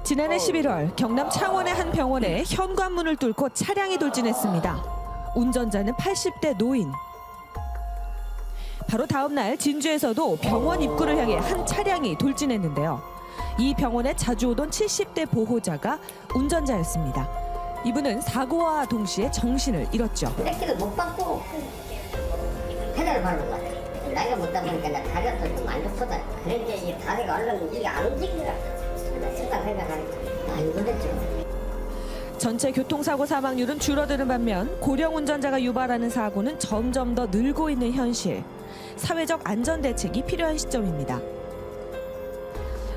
지난해 11월 경남 창원의 한 병원에 현관문을 뚫고 차량이 돌진했습니다. 운전자는 80대 노인. 바로 다음 날 진주에서도 병원 입구를 향해 한 차량이 돌진했는데요. 이 병원에 자주 오던 70대 보호자가 운전자였습니다. 이분은 사고와 동시에 정신을 잃었죠. 새끼도 못 받고 페달을 밟는 것 같아. 나이가 먹다 보니까 나 다리가 좀 안 좋거든. 그런데 이 다리가 얼른 이게 안 움직이더라. 순간 생각하니까 많이 놀랬죠. 전체 교통사고 사망률은 줄어드는 반면 고령 운전자가 유발하는 사고는 점점 더 늘고 있는 현실. 사회적 안전 대책이 필요한 시점입니다.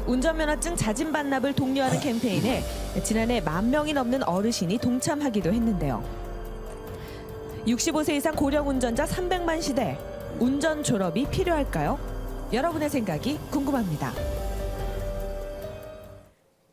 운전면허증 자진 반납을 독려하는 캠페인에 지난해 10,000명이 넘는 어르신이 동참하기도 했는데요. 65세 이상 고령 운전자 300만 시대, 운전 졸업이 필요할까요? 여러분의 생각이 궁금합니다.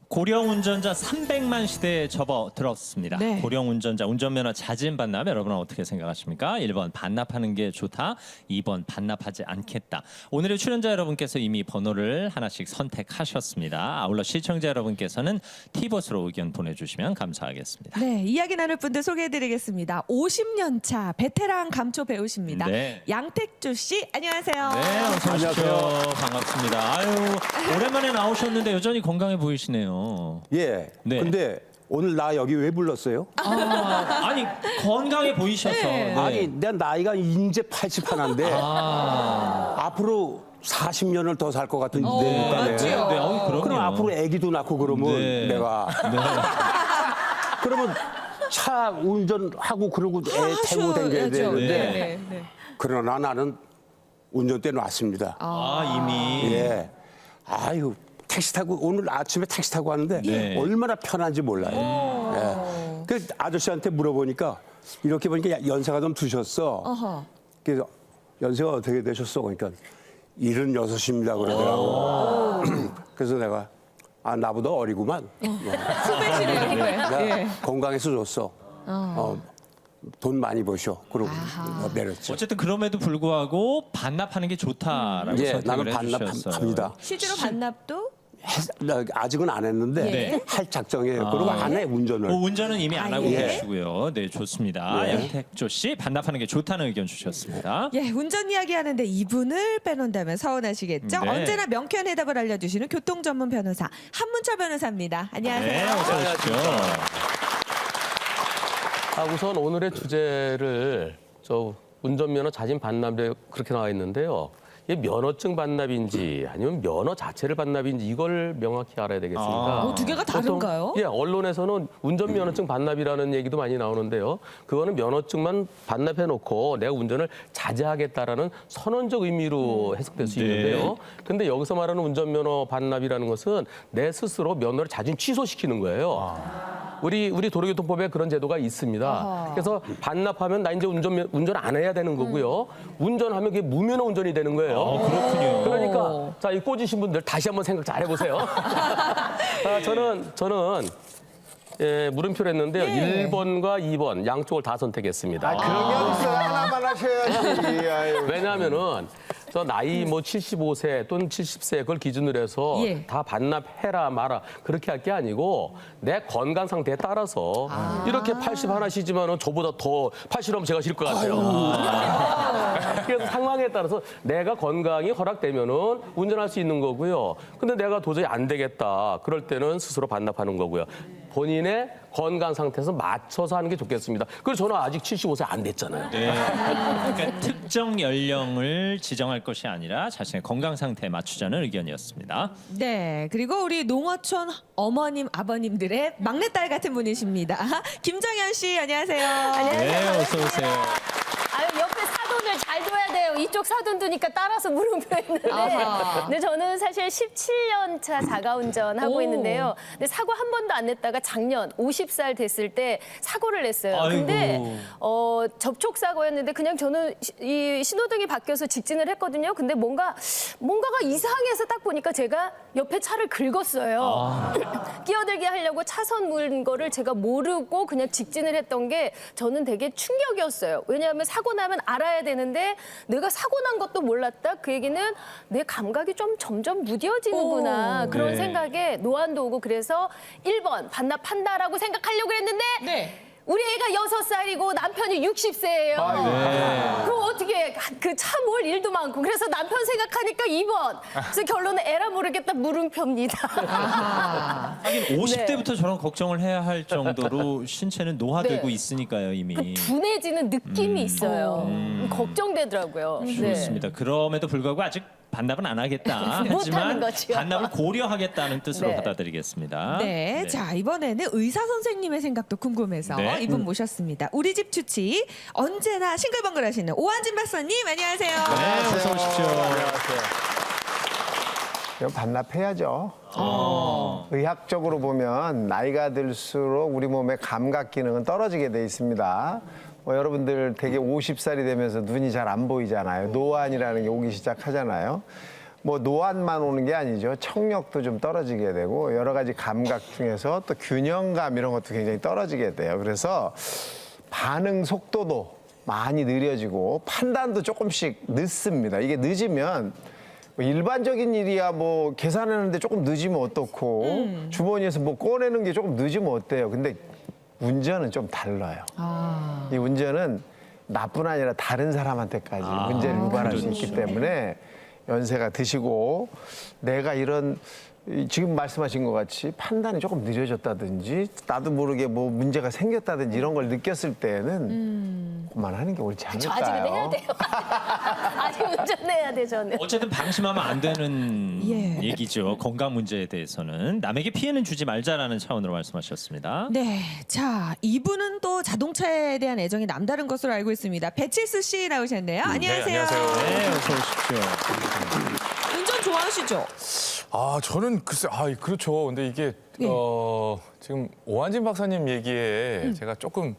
고령 운전자 300만 시대에 접어들었습니다. 네. 고령 운전자 운전면허 자진 반납 여러분은 어떻게 생각하십니까? 1번 반납하는 게 좋다. 2번 반납하지 않겠다. 오늘의 출연자 여러분께서 이미 번호를 하나씩 선택하셨습니다. 아울러 시청자 여러분께서는 티봇으로 의견 보내주시면 감사하겠습니다. 네, 이야기 나눌 분들 소개해드리겠습니다. 50년 차 베테랑 감초 배우십니다. 네. 양택조 씨, 안녕하세요. 네, 어서 오십시오. 반갑습니다. 아유, 오랜만에 나오셨는데 여전히 건강해 보이시네요. 예. 네. 근데 오늘 나 여기 왜 불렀어요? 아니 건강해 보이셔서. 네. 아니 내 나이가 이제 81인데 앞으로 40년을 더 살 것 같은 내 물가네. 맞죠? 네, 그럼요. 그럼 앞으로 아기도 낳고 그러면 네. 내가 그러면 차 운전하고 그러고 애 태우고 다녀야 되는데 그러나 나는 운전대 놨습니다. 이미. 예. 아유 택시 타고 오늘 아침에 택시 타고 왔는데 네. 얼마나 편한지 몰라요. 예. 그 아저씨한테 물어보니까 이렇게 보니까 연세가 좀 드셨어. 그래서 연세가 어떻게 되셨어? 그러니까 76입니다 그러더라고. 그래서 내가 나보다 어리구만. 후배시네요, 후배. 내가 예. 건강해서 줬어. 돈 많이 버셔. 그러고 내렸죠. 어쨌든 그럼에도 불구하고 반납하는 게 좋다라고 예, 선택을 나는 해주셨어요. 반납합니다. 실제로 반납도? 아직은 안 했는데 예. 할 작정이에요. 그리고 안 해 운전을. 운전은 이미 안 하고 예. 계시고요. 네, 좋습니다. 예. 양택조 씨 반납하는 게 좋다는 의견 주셨습니다. 예, 운전 이야기하는데 이분을 빼놓는다면 서운하시겠죠? 네. 언제나 명쾌한 해답을 알려주시는 교통 전문 변호사 한문철 변호사입니다. 안녕하세요. 네, 어서 오십시오. 우선 오늘의 주제를 운전면허 자진 반납에 그렇게 나와 있는데요. 이게 면허증 반납인지 아니면 면허 자체를 반납인지 이걸 명확히 알아야 되겠습니다. 두 개가 다른가요? 보통, 예, 언론에서는 운전면허증 반납이라는 얘기도 많이 나오는데요. 그거는 면허증만 반납해놓고 내가 운전을 자제하겠다라는 선언적 의미로 해석될 수 네. 있는데요. 근데 여기서 말하는 운전면허 반납이라는 것은 내 스스로 면허를 자진 취소시키는 거예요. 우리 도로교통법에 그런 제도가 있습니다. 그래서 반납하면 나 이제 운전 안 해야 되는 거고요. 운전하면 그게 무면허 운전이 되는 거예요. 그렇군요. 그러니까 자, 이 꽂으신 분들 다시 한번 생각 잘 해보세요. 저는 물음표를 했는데요. 예. 1번과 2번 양쪽을 다 선택했습니다. 그런 게 어딨어요. 하나만 하셔야지. 아유. 왜냐하면은 저 나이 75세 또는 70세 그걸 기준으로 해서 예. 다 반납해라 마라 그렇게 할 게 아니고 내 건강 상태에 따라서 이렇게 80 하나시지만은 저보다 더 80이면 제가 질 것 같아요. 그래서 상황에 따라서 내가 건강이 허락되면은 운전할 수 있는 거고요. 근데 내가 도저히 안 되겠다. 그럴 때는 스스로 반납하는 거고요. 본인의 건강 상태에서 맞춰서 하는 게 좋겠습니다. 그래서 저는 아직 75세 안 됐잖아요. 네. 그러니까 특정 연령을 지정할 것이 아니라 자신의 건강 상태에 맞추자는 의견이었습니다. 네, 그리고 우리 농어촌 어머님, 아버님들의 막내딸 같은 분이십니다. 김정현 씨, 안녕하세요. 네, 어서 오세요. 아유, 옆에 사돈을 잘 둬야 돼요. 이쪽 사돈 두니까 따라서 물음표 했는데. 아하. 근데 저는 사실 17년 차 자가운전 하고 오. 있는데요. 근데 사고 한 번도 안 냈다가 작년 50살 됐을 때 사고를 냈어요. 근데 접촉 사고였는데 그냥 저는 이 신호등이 바뀌어서 직진을 했거든요. 근데 뭔가가 이상해서 딱 보니까 제가 옆에 차를 긁었어요. 끼어들게 하려고 차선 문 거를 제가 모르고 그냥 직진을 했던 게 저는 되게 충격이었어요. 왜냐하면 사고 나면 알아야 되는데 내가 사고 난 것도 몰랐다. 그 얘기는 내 감각이 좀 점점 무뎌지는구나. 그런 네. 생각에 노안도 오고 그래서 1번 반납한다라고 생각하려고 했는데 네. 우리 애가 6살이고 남편이 60세예요. 그럼 어떻게 그 차 몰 일도 많고 그래서 남편 생각하니까 2번. 그래서 결론은 에라 모르겠다 물음표입니다. 하긴 50대부터 저런 걱정을 해야 할 정도로 신체는 노화되고 네. 있으니까요, 이미. 둔해지는 느낌이 있어요. 걱정되더라고요. 네. 좋습니다. 그럼에도 불구하고 아직 반납은 안 하겠다. 못하는 하지만 거죠. 반납을 고려하겠다는 뜻으로 네. 받아들이겠습니다. 네, 자 이번에는 의사 선생님의 생각도 궁금해서 네. 이분 모셨습니다. 우리 집 주치 언제나 싱글벙글하시는 오한진 박사님 안녕하세요. 네, 어서 오십시오. 이거 반납해야죠. 의학적으로 보면 나이가 들수록 우리 몸의 감각 기능은 떨어지게 돼 있습니다. 뭐 여러분들 되게 50살이 되면서 눈이 잘 안 보이잖아요. 노안이라는 게 오기 시작하잖아요. 뭐 노안만 오는 게 아니죠. 청력도 좀 떨어지게 되고 여러 가지 감각 중에서 또 균형감 이런 것도 굉장히 떨어지게 돼요. 그래서 반응 속도도 많이 느려지고 판단도 조금씩 늦습니다. 이게 늦으면 뭐 일반적인 일이야 뭐 계산하는데 조금 늦으면 어떻고 주머니에서 뭐 꺼내는 게 조금 늦으면 어때요. 근데 운전은 좀 달라요. 이 운전은 나뿐 아니라 다른 사람한테까지 문제를 유발할 수 있기 때문에 연세가 드시고 내가 이런 지금 말씀하신 것 같이 판단이 조금 느려졌다든지 나도 모르게 뭐 문제가 생겼다든지 이런 걸 느꼈을 때는 그만하는 게 옳지 저 아직은 해야 않을까요? 돼요. 아직 운전해야 돼 저는. 어쨌든 방심하면 안 되는 예. 얘기죠. 건강 문제에 대해서는 남에게 피해는 주지 말자라는 차원으로 말씀하셨습니다. 네, 자 이분은 또 자동차에 대한 애정이 남다른 것으로 알고 있습니다. 배칠수 씨 나오셨네요. 안녕하세요. 안녕하세요. 네, 어서 오십시오. 운전 좋아하시죠? 아, 저는 글쎄, 그렇죠. 근데 이게, 예. 지금 오한진 박사님 얘기에 제가 조금,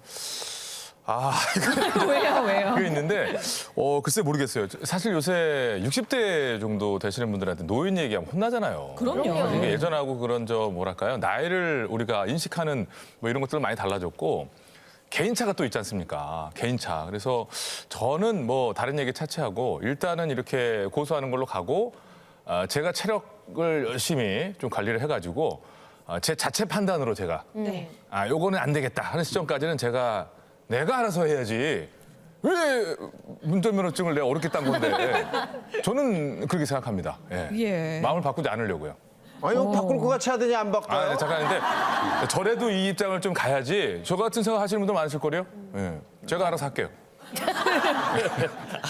왜요? 그게 있는데, 글쎄 모르겠어요. 사실 요새 60대 정도 되시는 분들한테 노인 얘기하면 혼나잖아요. 그럼요. 이게 예전하고 그런 뭐랄까요. 나이를 우리가 인식하는 뭐 이런 것들 많이 달라졌고, 개인차가 또 있지 않습니까? 개인차. 그래서 저는 뭐 다른 얘기 차치하고 일단은 이렇게 고수하는 걸로 가고, 제가 체력을 열심히 좀 관리를 해가지고 제 자체 판단으로 제가 네. 요거는 안 되겠다 하는 시점까지는 내가 알아서 해야지 왜 운전면허증을 내가 어렵게 딴 건데 저는 그렇게 생각합니다. 예. 예. 마음을 바꾸지 않으려고요. 아니 바꿀 것 같이 하더니 안 바꿔요? 네, 잠깐 근데 저래도 이 입장을 좀 가야지 저 같은 생각 하시는 분들 많으실 거래요. 예. 제가 알아서 할게요.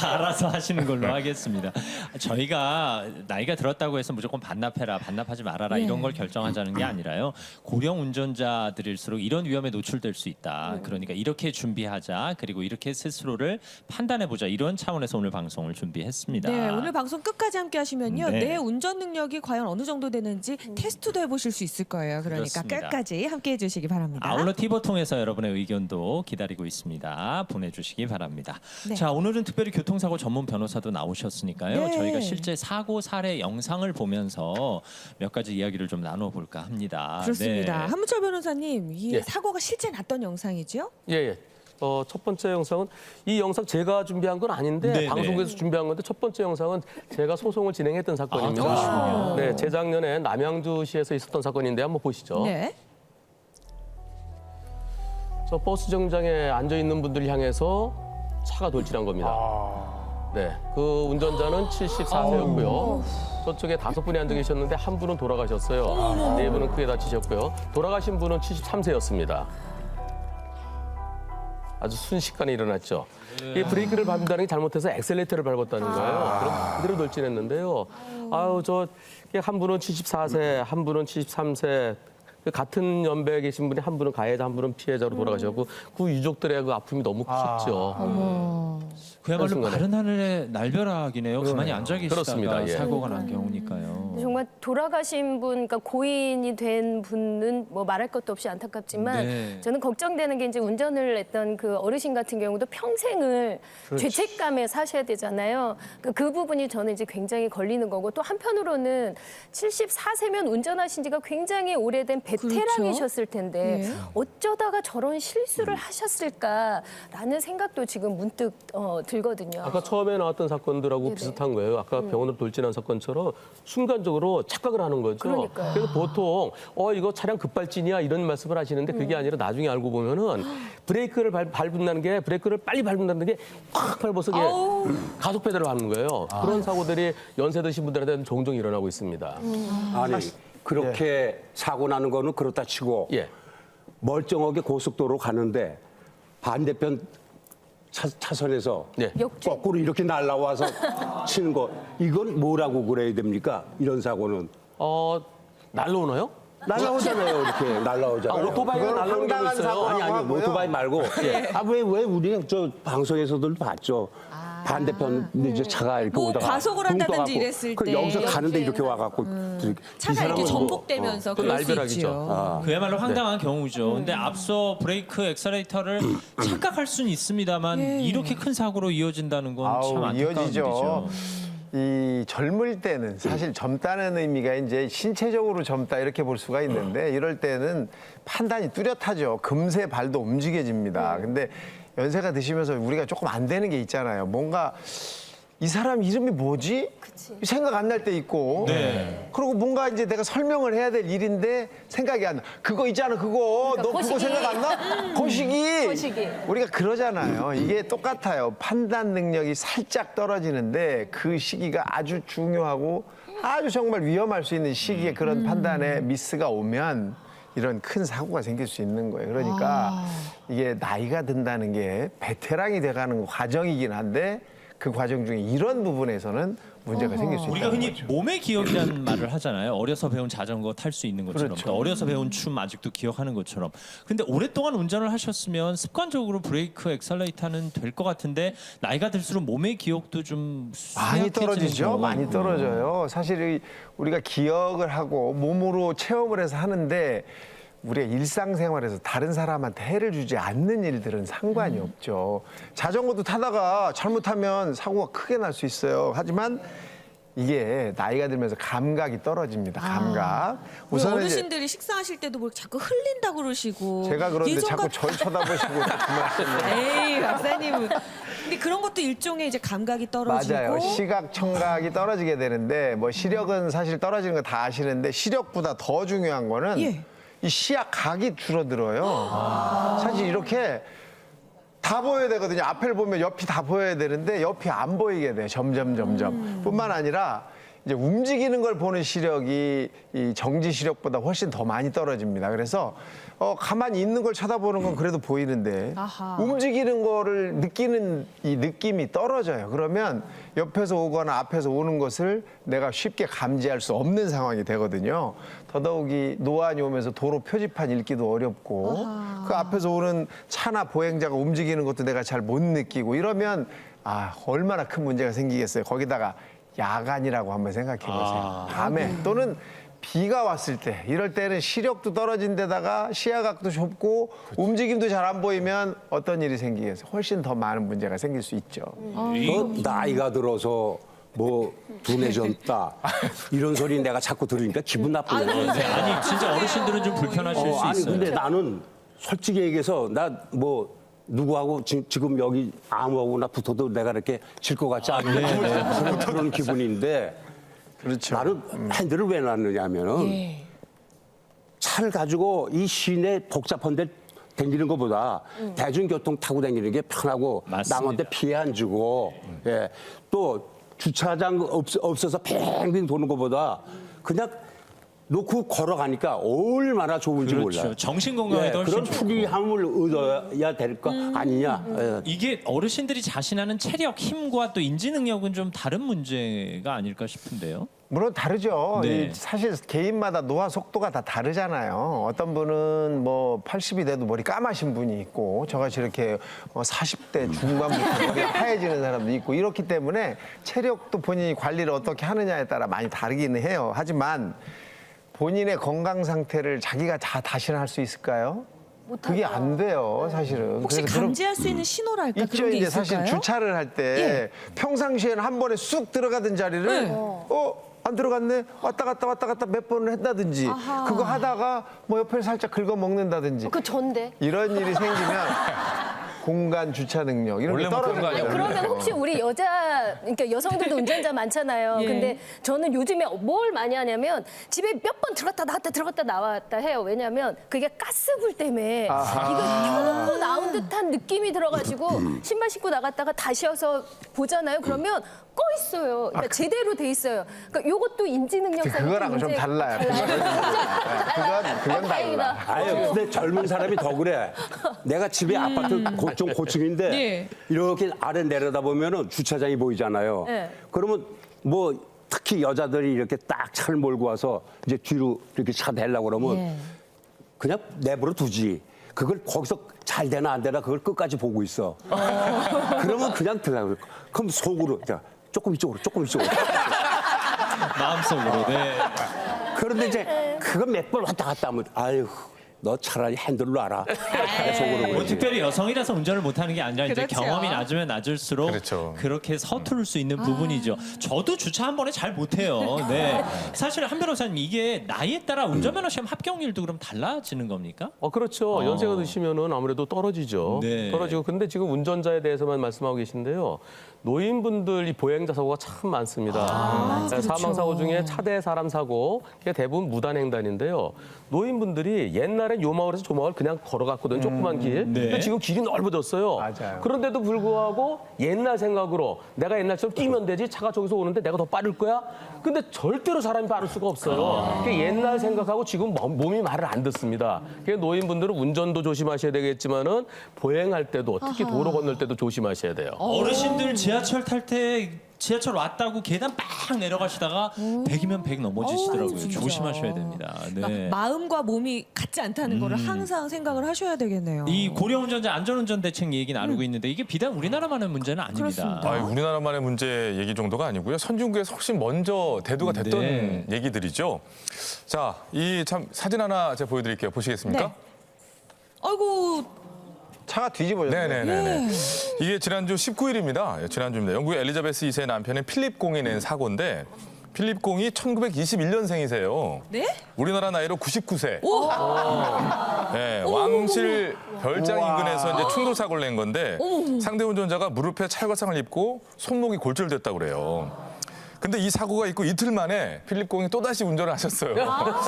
알아서 하시는 걸로 하겠습니다. 저희가 나이가 들었다고 해서 무조건 반납해라, 반납하지 말아라 이런 걸 결정하자는 게 아니라요. 고령 운전자들일수록 이런 위험에 노출될 수 있다. 그러니까 이렇게 준비하자. 그리고 이렇게 스스로를 판단해보자. 이런 차원에서 오늘 방송을 준비했습니다. 네, 오늘 방송 끝까지 함께 하시면요. 네. 내 운전 능력이 과연 어느 정도 되는지 테스트도 해보실 수 있을 거예요. 그러니까 그렇습니다. 끝까지 함께 해주시기 바랍니다. 아울러 티버 통해서 여러분의 의견도 기다리고 있습니다. 보내주시기 바랍니다. 네. 자, 오늘은 특별히 교통사고 전문 변호사도 나오셨으니까요. 네. 저희가 실제 사고 사례 영상을 보면서 몇 가지 이야기를 좀 나눠볼까 합니다. 그렇습니다. 네. 한문철 변호사님, 이 예. 사고가 실제 났던 영상이죠? 예. 첫 번째 영상은 이 영상 제가 준비한 건 아닌데 네네. 방송국에서 준비한 건데 첫 번째 영상은 제가 소송을 진행했던 사건입니다. 그러시군요. 네, 재작년에 남양주시에서 있었던 사건인데 한번 보시죠. 네. 저 버스 정류장에 앉아 있는 분들을 향해서 차가 돌진한 겁니다. 네, 그 운전자는 74세였고요. 저쪽에 5분이 앉아 계셨는데 한 분은 돌아가셨어요. 4분은 크게 다치셨고요. 돌아가신 분은 73세였습니다. 아주 순식간에 일어났죠. 이 브레이크를 밟는다는 게 잘못해서 엑셀레이터를 밟았다는 거예요. 그럼 그대로 돌진했는데요. 한 분은 74세, 한 분은 73세. 같은 연배에 계신 분이 한 분은 가해자, 한 분은 피해자로 돌아가셨고 그 유족들의 그 아픔이 너무 컸죠. 그야말로 순간에. 마른 하늘의 날벼락이네요. 가만히 앉아 계시다가 그렇습니다. 예. 사고가 난 경우니까요. 정말 돌아가신 분, 그러니까 고인이 된 분은 뭐 말할 것도 없이 안타깝지만 네. 저는 걱정되는 게 이제 운전을 했던 그 어르신 같은 경우도 평생을 죄책감에 사셔야 되잖아요. 그 부분이 저는 이제 굉장히 걸리는 거고 또 한편으로는 74세면 운전하신 지가 굉장히 오래된 베테랑이셨을 텐데 예. 어쩌다가 저런 실수를 하셨을까라는 생각도 지금 문득 들거든요. 아까 처음에 나왔던 사건들하고 네네. 비슷한 거예요. 아까 병원으로 돌진한 사건처럼 순간적으로 착각을 하는 거죠. 그러니까요. 그래서 보통 이거 차량 급발진이야 이런 말씀을 하시는데 그게 아니라 나중에 알고 보면은 브레이크를 밟는다는 게 브레이크를 빨리 밟는다는 게 팍 밟아서 이게 가속 페달을 밟는 거예요. 그런 사고들이 연세 드신 분들한테는 종종 일어나고 있습니다. 아니 그렇게 사고 나는 거는 그렇다 치고 예. 멀쩡하게 고속도로 가는데 반대편 차선에서 예. 역주 거꾸로 이렇게 날라와서 치는 거 이건 뭐라고 그래야 됩니까? 이런 사고는 날라오나요? 날라오잖아요. 이렇게 날라오잖아요. 오토바이가 그건 날라오는 경우 황당한 있어요. 사고. 아니 하고요. 오토바이 말고 왜 우리가 저 방송에서도 봤죠. 반대편 이제 차가 이렇게 뭐 오다가 과속을 붕 한다든지 떠갖고 이랬을 그 때 여기서 가는데 이렇게 와갖고 차가 이렇게 뭐, 전복되면서 그건 그럴 수 날벼락이죠. 있죠. 그야말로 황당한 경우죠. 근데 앞서 브레이크, 엑셀레이터를 착각할 수는 있습니다만 이렇게 큰 사고로 이어진다는 건 참 안타까운 이어지죠. 일이죠. 이 젊을 때는 사실 젊다는 의미가 이제 신체적으로 젊다 이렇게 볼 수가 있는데 이럴 때는 판단이 뚜렷하죠. 금세 발도 움직여집니다. 근데 연세가 드시면서 우리가 조금 안 되는 게 있잖아요. 뭔가 이 사람 이름이 뭐지? 생각 안 날 때 있고. 네. 그리고 뭔가 이제 내가 설명을 해야 될 일인데 생각이 안 나. 그거 있잖아, 그거. 너 그거 거시기. 생각 안 나? 거시기. 거시기. 우리가 그러잖아요. 이게 똑같아요. 판단 능력이 살짝 떨어지는데 그 시기가 아주 중요하고 아주 정말 위험할 수 있는 시기에 그런 판단에 미스가 오면 이런 큰 사고가 생길 수 있는 거예요. 그러니까 이게 나이가 든다는 게 베테랑이 돼가는 과정이긴 한데 그 과정 중에 이런 부분에서는 문제가 생길 수 우리가 있다는 흔히 거죠. 몸의 기억이라는 말을 하잖아요. 어려서 배운 자전거 탈 수 있는 것처럼, 그렇죠. 또 어려서 배운 춤 아직도 기억하는 것처럼. 근데 오랫동안 운전을 하셨으면 습관적으로 브레이크, 엑셀레이터는 될 것 같은데 나이가 들수록 몸의 기억도 좀 많이 쇠약해지는 떨어지죠. 경우가 많이 있고. 떨어져요. 사실 우리가 기억을 하고 몸으로 체험을 해서 하는데 우리가 일상생활에서 다른 사람한테 해를 주지 않는 일들은 상관이 없죠. 자전거도 타다가 잘못하면 사고가 크게 날 수 있어요. 하지만 이게 나이가 들면서 감각이 떨어집니다. 감각. 우리 우선은 이제 어르신들이 식사하실 때도 뭐 자꾸 흘린다 그러시고 제가 그런데 예전 자꾸 절 쳐다보시고 그 말씀을. 에이 박사님은 근데 그런 것도 일종의 이제 감각이 떨어지고 맞아요. 시각, 청각이 떨어지게 되는데 뭐 시력은 사실 떨어지는 거 다 아시는데 시력보다 더 중요한 거는 예. 이 시야각이 줄어들어요. 사실 이렇게 다 보여야 되거든요. 앞을 보면 옆이 다 보여야 되는데 옆이 안 보이게 돼요. 점점. 뿐만 아니라 이제 움직이는 걸 보는 시력이 이 정지 시력보다 훨씬 더 많이 떨어집니다. 그래서 가만히 있는 걸 쳐다보는 건 그래도 보이는데 아하. 움직이는 거를 느끼는 이 느낌이 떨어져요. 그러면 옆에서 오거나 앞에서 오는 것을 내가 쉽게 감지할 수 없는 상황이 되거든요. 더더욱이 노안이 오면서 도로 표지판 읽기도 어렵고 그 앞에서 오는 차나 보행자가 움직이는 것도 내가 잘 못 느끼고 이러면 얼마나 큰 문제가 생기겠어요. 거기다가 야간이라고 한번 생각해 보세요. 밤에 또는 비가 왔을 때 이럴 때는 시력도 떨어진 데다가 시야각도 좁고 움직임도 잘 안 보이면 어떤 일이 생기겠어요? 훨씬 더 많은 문제가 생길 수 있죠. 나이가 들어서 뭐 둔해졌다 이런 소리 내가 자꾸 들으니까 기분 나쁘네요. 아니 진짜 어르신들은 좀 불편하실 수 아니 있어요. 근데 나는 솔직히 얘기해서 나 뭐 누구하고 지금 여기 아무하고나 붙어도 내가 이렇게 질 것 같지 않은 그런 기분인데 그렇죠. 나는 핸들을 왜 놨느냐면은 차를 가지고 이 시내 복잡한 데 다니는 것보다 대중교통 타고 다니는 게 편하고 맞습니다. 남한테 피해 안 주고 또 주차장 없어서 팽팽 도는 것보다 그냥 놓고 걸어가니까 얼마나 좋은지 그렇죠. 몰라요. 정신 건강에도 훨씬 그런 좋고. 풀이함을 얻어야 될 거 아니냐. 이게 어르신들이 자신하는 체력, 힘과 또 인지 능력은 좀 다른 문제가 아닐까 싶은데요. 물론 다르죠. 네. 이 사실 개인마다 노화 속도가 다 다르잖아요. 어떤 분은 뭐 80이 돼도 머리 까마신 분이 있고 저같이 이렇게 40대 중반부터 머리가 하얘지는 사람도 있고 이렇기 때문에 체력도 본인이 관리를 어떻게 하느냐에 따라 많이 다르기는 해요. 하지만 본인의 건강 상태를 자기가 다 다시는 할 수 있을까요? 그게 안 돼요, 사실은. 혹시 그래서 그런- 감지할 수 있는 신호랄까 있죠. 그런 게 이제 있을까요? 사실 주차를 할 때 평상시에는 한 번에 쑥 들어가던 자리를 안 들어갔네. 왔다 갔다 몇 번을 했다든지 그거 하다가 뭐 옆에 살짝 긁어 먹는다든지 그 전데. 이런 일이 생기면 공간 주차 능력 이런 게 원래 못 그런 거 떨어져요. 아니에요? 그러면 혹시 우리 그러니까 여성들도 운전자 많잖아요. 예. 근데 저는 요즘에 뭘 많이 하냐면 집에 몇 번 들어갔다 나왔다 해요. 왜냐면 그게 가스불 때문에 이거 켜놓고 나온 듯한 느낌이 들어가지고 신발 신고 나갔다가 다시 와서 보잖아요. 그러면 꺼 있어요. 그러니까 제대로 돼 있어요. 그러니까 요것도 인지 능력상 그거랑은 좀 달라요. 그건 달라. 다행이다. 아유, 근데 젊은 사람이 더 그래. 내가 집에 아파트 좀 고층인데 예. 이렇게 아래 내려다 보면은 주차장이 보이잖아요. 예. 그러면 뭐 특히 여자들이 이렇게 딱 차를 몰고 와서 이제 뒤로 이렇게 차 대려고 그러면 예. 그냥 내버려 두지. 그걸 거기서 잘 되나 안 되나 그걸 끝까지 보고 있어. 그러면 그냥 들라고. 그럼 속으로 자, 조금 이쪽으로. 마음속으로. 네. 그런데 이제 그거 몇 번 왔다 갔다 하면 아유 너 차라리 핸들로 알아. 속으로 뭐 그러지. 특별히 여성이라서 운전을 못하는 게 아니라 이제 그렇죠. 경험이 낮으면 낮을수록 그렇죠. 그렇게 서투를 수 있는 부분이죠. 저도 주차 한 번에 잘 못해요. 네. 사실 한 변호사님 이게 나이에 따라 운전면허 시험 합격률도 그럼 달라지는 겁니까? 그렇죠. 연세가 드시면은 아무래도 떨어지죠. 네. 떨어지고 근데 지금 운전자에 대해서만 말씀하고 계신데요. 노인분들 이 보행자 사고가 참 많습니다. 사망 사고 중에 차대 사람 사고 그게 대부분 무단횡단인데요. 노인분들이 옛날엔 요 마을에서 저 마을 그냥 걸어갔거든요. 조그만 길. 근데 지금 길이 넓어졌어요. 맞아요. 그런데도 불구하고 옛날 생각으로 내가 옛날처럼 뛰면 되지 차가 저기서 오는데 내가 더 빠를 거야? 근데 절대로 사람이 빠를 수가 없어요. 그게 옛날 생각하고 지금 몸이 말을 안 듣습니다. 그래서 노인분들은 운전도 조심하셔야 되겠지만은 보행할 때도 특히 도로 건널 때도 조심하셔야 돼요. 어르신들 지하철 탈 때 지하철 왔다고 계단 빡 내려가시다가 100이면 100 넘어지시더라고요. 진짜. 조심하셔야 됩니다. 네. 그러니까 마음과 몸이 같지 않다는 거를 항상 생각을 하셔야 되겠네요. 이 고령운전자 안전운전 대책 얘기 나누고 있는데 이게 비단 우리나라만의 문제는 아닙니다. 그렇습니다. 우리나라만의 문제 얘기 정도가 아니고요. 선진국에서 훨씬 먼저 대두가 됐던 네. 얘기들이죠. 자, 이 참 사진 하나 제가 보여드릴게요. 보시겠습니까? 네. 아이고 차가 뒤집어졌어요. 네네네. 이게 지난주 19일입니다. 지난주입니다. 영국의 엘리자베스 2세의 남편인 필립 공이 낸 사고인데 필립 공이 1921년생이세요. 네? 우리나라 나이로 99세. 오! 네, 왕실 별장 인근에서 이제 충돌 사고를 낸 건데 상대 운전자가 무릎에 찰과상을 입고 손목이 골절됐다고 그래요. 근데 이 사고가 있고 이틀 만에 필립 공이 또다시 운전을 하셨어요.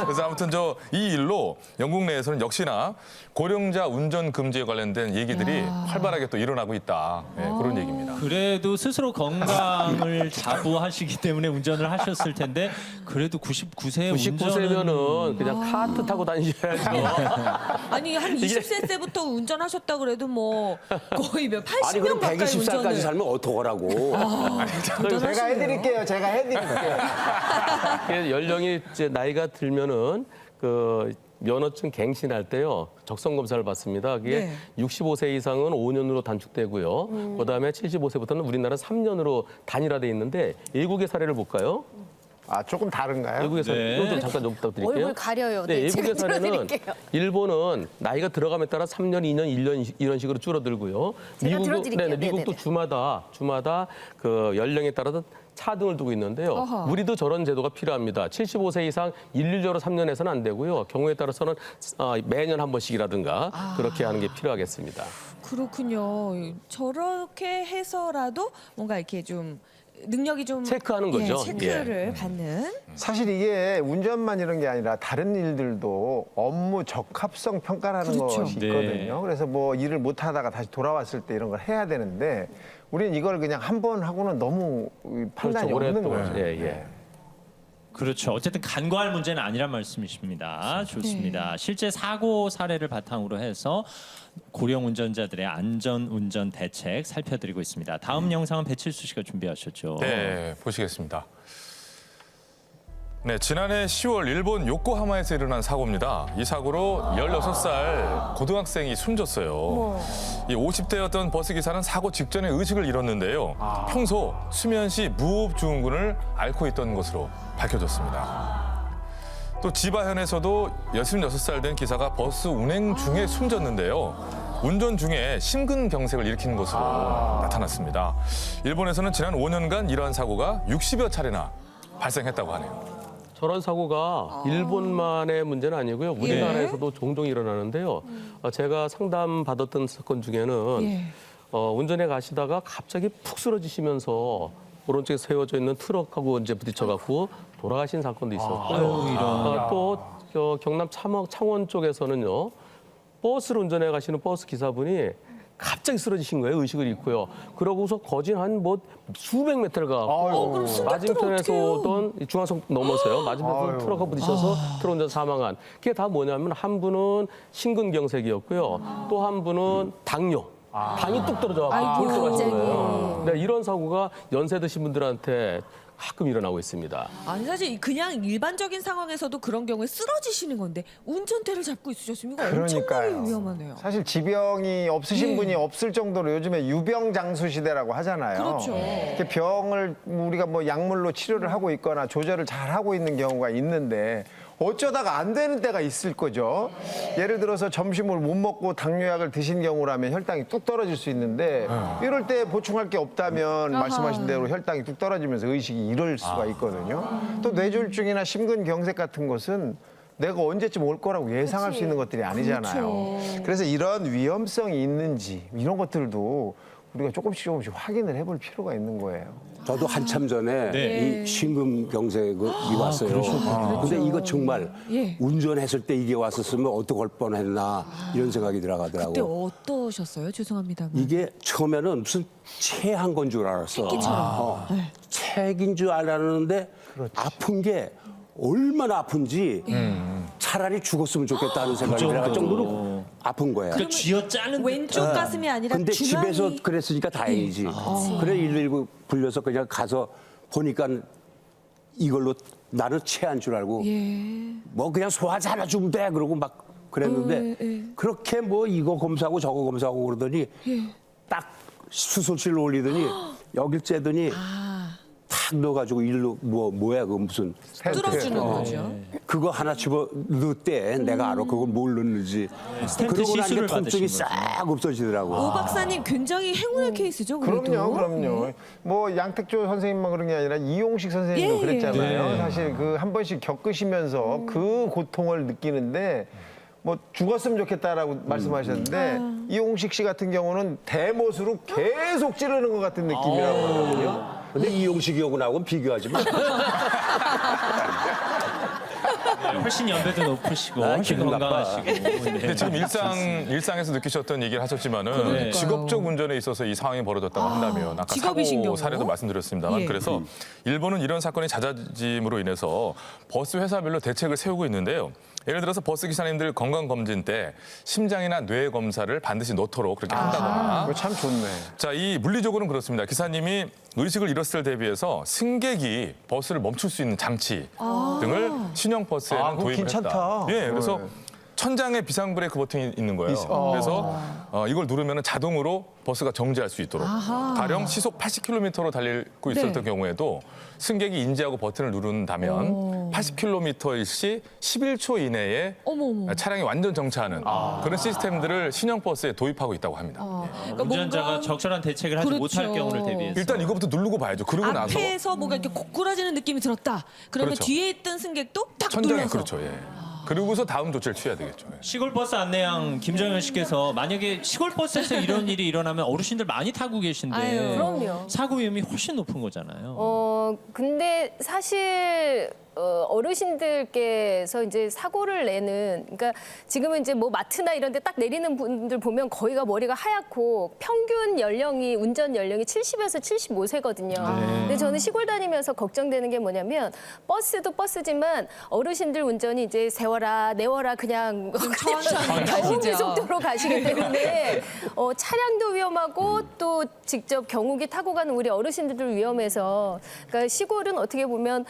그래서 아무튼 이 일로 영국 내에서는 역시나 고령자 운전 금지에 관련된 얘기들이 활발하게 또 일어나고 있다. 네, 그런 얘기입니다. 그래도 스스로 건강을 자부하시기 때문에 운전을 하셨을 텐데 그래도 99세 운전은 99세면은 그냥 카트 타고 다니셔야죠. 아니 한 20세 때부터 운전하셨다 그래도 뭐 거의 몇 아니 80년 그럼 가까이 120살까지 운전을 살면 어떡하라고. 제가 해드릴게요. 제가 해드릴게요. 그래서 연령이 이제 나이가 들면은 그 면허증 갱신할 때요 적성 검사를 받습니다. 그게 네. 65세 이상은 5년으로 단축되고요. 그다음에 75세부터는 우리나라 3년으로 단일화돼 있는데 외국의 사례를 볼까요? 조금 다른가요? 외국의 사례 네. 이것도 잠깐 좀 부탁드릴게요. 얼굴 가려요. 네, 네, 제가 외국의 사례는 들어드릴게요. 일본은 나이가 들어감에 따라 3년, 2년, 1년 이런 식으로 줄어들고요. 제가 들어드릴게요. 미국도 네네네. 주마다 그 연령에 따라서 차등을 두고 있는데요. 어허. 우리도 저런 제도가 필요합니다. 75세 이상 일률적으로 3년에서는 안 되고요. 경우에 따라서는 매년 한 번씩이라든가 그렇게 하는 게 필요하겠습니다. 그렇군요. 저렇게 해서라도 뭔가 이렇게 좀 능력이 좀 체크하는 거죠. 체크를 받는. 사실 이게 운전만 이런 게 아니라 다른 일들도 업무 적합성 평가라는 그렇죠. 것이 네. 있거든요. 그래서 뭐 일을 못 하다가 다시 돌아왔을 때 이런 걸 해야 되는데 우리는 이걸 그냥 한 번 하고는 너무 판단이 그렇죠. 없는 오랫동안. 거예요. 예. 그렇죠. 어쨌든 간과할 문제는 아니란 말씀이십니다. 좋습니다. 실제 사고 사례를 바탕으로 해서 고령 운전자들의 안전 운전 대책 살펴드리고 있습니다. 다음 영상은 배칠수 씨가 준비하셨죠. 네, 보시겠습니다. 네, 지난해 10월 일본 요코하마에서 일어난 사고입니다. 이 사고로 16살 고등학생이 숨졌어요. 이 50대였던 버스 기사는 사고 직전에 의식을 잃었는데요. 평소 수면 시 무호흡증후군을 앓고 있던 것으로 밝혀졌습니다. 또 지바현에서도 66살 된 기사가 버스 운행 중에 숨졌는데요. 운전 중에 심근경색을 일으킨 것으로 나타났습니다. 일본에서는 지난 5년간 이러한 사고가 60여 차례나 발생했다고 하네요. 저런 사고가 일본만의 문제는 아니고요. 우리나라에서도 종종 일어나는데요. 제가 상담 받았던 사건 중에는 운전해 가시다가 갑자기 푹 쓰러지시면서 오른쪽에 세워져 있는 트럭하고 이제 부딪혀갖고 돌아가신 사건도 있었고요. 또 경남 창원 쪽에서는요. 버스를 운전해 가시는 버스 기사분이 갑자기 쓰러지신 거예요. 의식을 잃고요. 그러고서 거진 한 수백 미터를 가고 맞은편에서 오던 중앙선 넘어서요. 맞은편에서 트럭하고 부딪혀서 트럭 운전 사망한. 그게 다 뭐냐면 한 분은 심근경색이었고요. 또 한 분은 당뇨. 당이 뚝 떨어져가지고 돌아가신 거예요. 네, 이런 사고가 연세 드신 분들한테 가끔 일어나고 있습니다. 아니 사실 그냥 일반적인 상황에서도 그런 경우에 쓰러지시는 건데 운전대를 잡고 있으셨으면 이거 엄청나게 그러니까요. 위험하네요. 사실 지병이 없으신 분이 없을 정도로 요즘에 유병장수 시대라고 하잖아요. 그렇죠. 이렇게 병을 우리가 뭐 약물로 치료를 하고 있거나 조절을 잘 하고 있는 경우가 있는데 어쩌다가 안 되는 때가 있을 거죠. 예를 들어서 점심을 못 먹고 당뇨약을 드신 경우라면 혈당이 뚝 떨어질 수 있는데 이럴 때 보충할 게 없다면 말씀하신 대로 혈당이 뚝 떨어지면서 의식이 잃을 수가 있거든요. 또 뇌졸중이나 심근경색 같은 것은 내가 언제쯤 올 거라고 예상할 수 있는 것들이 아니잖아요. 그래서 이런 위험성이 있는지 이런 것들도 우리가 조금씩 확인을 해볼 필요가 있는 거예요. 저도 한참 전에 네. 이 심근경색이 왔어요. 근데 이거 정말 운전했을 때 이게 왔었으면 어떡할 뻔했나 이런 생각이 들어가더라고. 그때 어떠셨어요? 죄송합니다만. 이게 처음에는 무슨 체한 건 줄 알았어. 체인 줄 알았는데 아픈 게 얼마나 아픈지 차라리 죽었으면 좋겠다는 생각이 들어갈 정도로 아픈 거야. 그러니까 쥐어짜는 왼쪽 가슴이 아니라 근데 중앙이 집에서 그랬으니까 다행이지. 그래 119 불려서 그냥 가서 보니까 이걸로 나는 체한 줄 알고 뭐 그냥 소화 잘해주면 돼 그러고 막 그랬는데 그렇게 뭐 이거 검사하고 저거 검사하고 그러더니 딱 수술실로 올리더니 여길 째더니 탁 넣어가지고 일로 뭐야 그거 무슨 뚫어주는 거죠. 그거 하나 집어 넣었대. 내가 알아. 그걸 뭘 넣는지. 스텐트 그러고 나니까 시술을 통증이 받으신 거죠. 싹 없어지더라고. 오 박사님 굉장히 행운의 케이스죠. 그래도. 그럼요. 뭐 양택조 선생님만 그런 게 아니라 이용식 선생님도 예, 그랬잖아요. 사실 그 한 번씩 겪으시면서 그 고통을 느끼는데 뭐 죽었으면 좋겠다라고 말씀하셨는데 이용식 씨 같은 경우는 대못으로 계속 찌르는 것 같은 느낌이라고 하거든요. 근데 이용식이 하고는 비교하지 마. 훨씬 연배도 높으시고 훨씬 기분 건강하시고. 근데 지금 일상에서 느끼셨던 얘기를 하셨지만은 직업적 운전에 있어서 이 상황이 벌어졌다고 한다면 아까 직업이신 사고 경우? 사례도 말씀드렸습니다만 예. 그래서 일본은 이런 사건이 잦아짐으로 인해서 버스 회사별로 대책을 세우고 있는데요. 예를 들어서 버스 기사님들 건강검진 때 심장이나 뇌 검사를 반드시 넣도록 그렇게 한다거나 그거 참 좋네. 자, 이 물리적으로는 그렇습니다. 기사님이 의식을 잃었을 때 대비해서 승객이 버스를 멈출 수 있는 장치 등을 신형 버스에는 그거 도입을 괜찮다. 했다. 예, 그래서 천장에 비상 브레이크 버튼이 있는 거예요. 그래서 이걸 누르면 자동으로 버스가 정지할 수 있도록. 가령 시속 80km로 달리고 있었던 경우에도 승객이 인지하고 버튼을 누른다면 80km일 시 11초 이내에 차량이 완전 정차하는 그런 시스템들을 신형 버스에 도입하고 있다고 합니다. 그러니까 운전자가 뭔가 적절한 대책을 하지 그렇죠. 못할 경우를 대비해서. 일단 이거부터 누르고 봐야죠. 그러고 나서 앞에서 뭔가 이렇게 고꾸라지는 느낌이 들었다. 그러면 그렇죠. 뒤에 있던 승객도 딱 천장에 눌러서. 그렇죠. 예. 그러고서 다음 조치를 취해야 되겠죠. 예. 시골버스 안내양 김정현 씨께서 만약에 시골버스에서 이런 일이 일어나면 어르신들 많이 타고 계신데 아유. 그럼요. 사고 위험이 훨씬 높은 거잖아요. 근데 사실 어르신들께서 이제 사고를 내는, 그러니까 지금은 이제 뭐 마트나 이런 데 딱 내리는 분들 보면 거의가 머리가 하얗고 평균 연령이, 운전 연령이 70에서 75세거든요. 근데 저는 시골 다니면서 걱정되는 게 뭐냐면 버스도 버스지만 어르신들 운전이 이제 세워라, 내워라 그냥 천천히 경운기 가시죠. 속도로 가시기 때문에 차량도 위험하고 또 직접 경운기 타고 가는 우리 어르신들도 위험해서 그러니까 시골은 어떻게 보면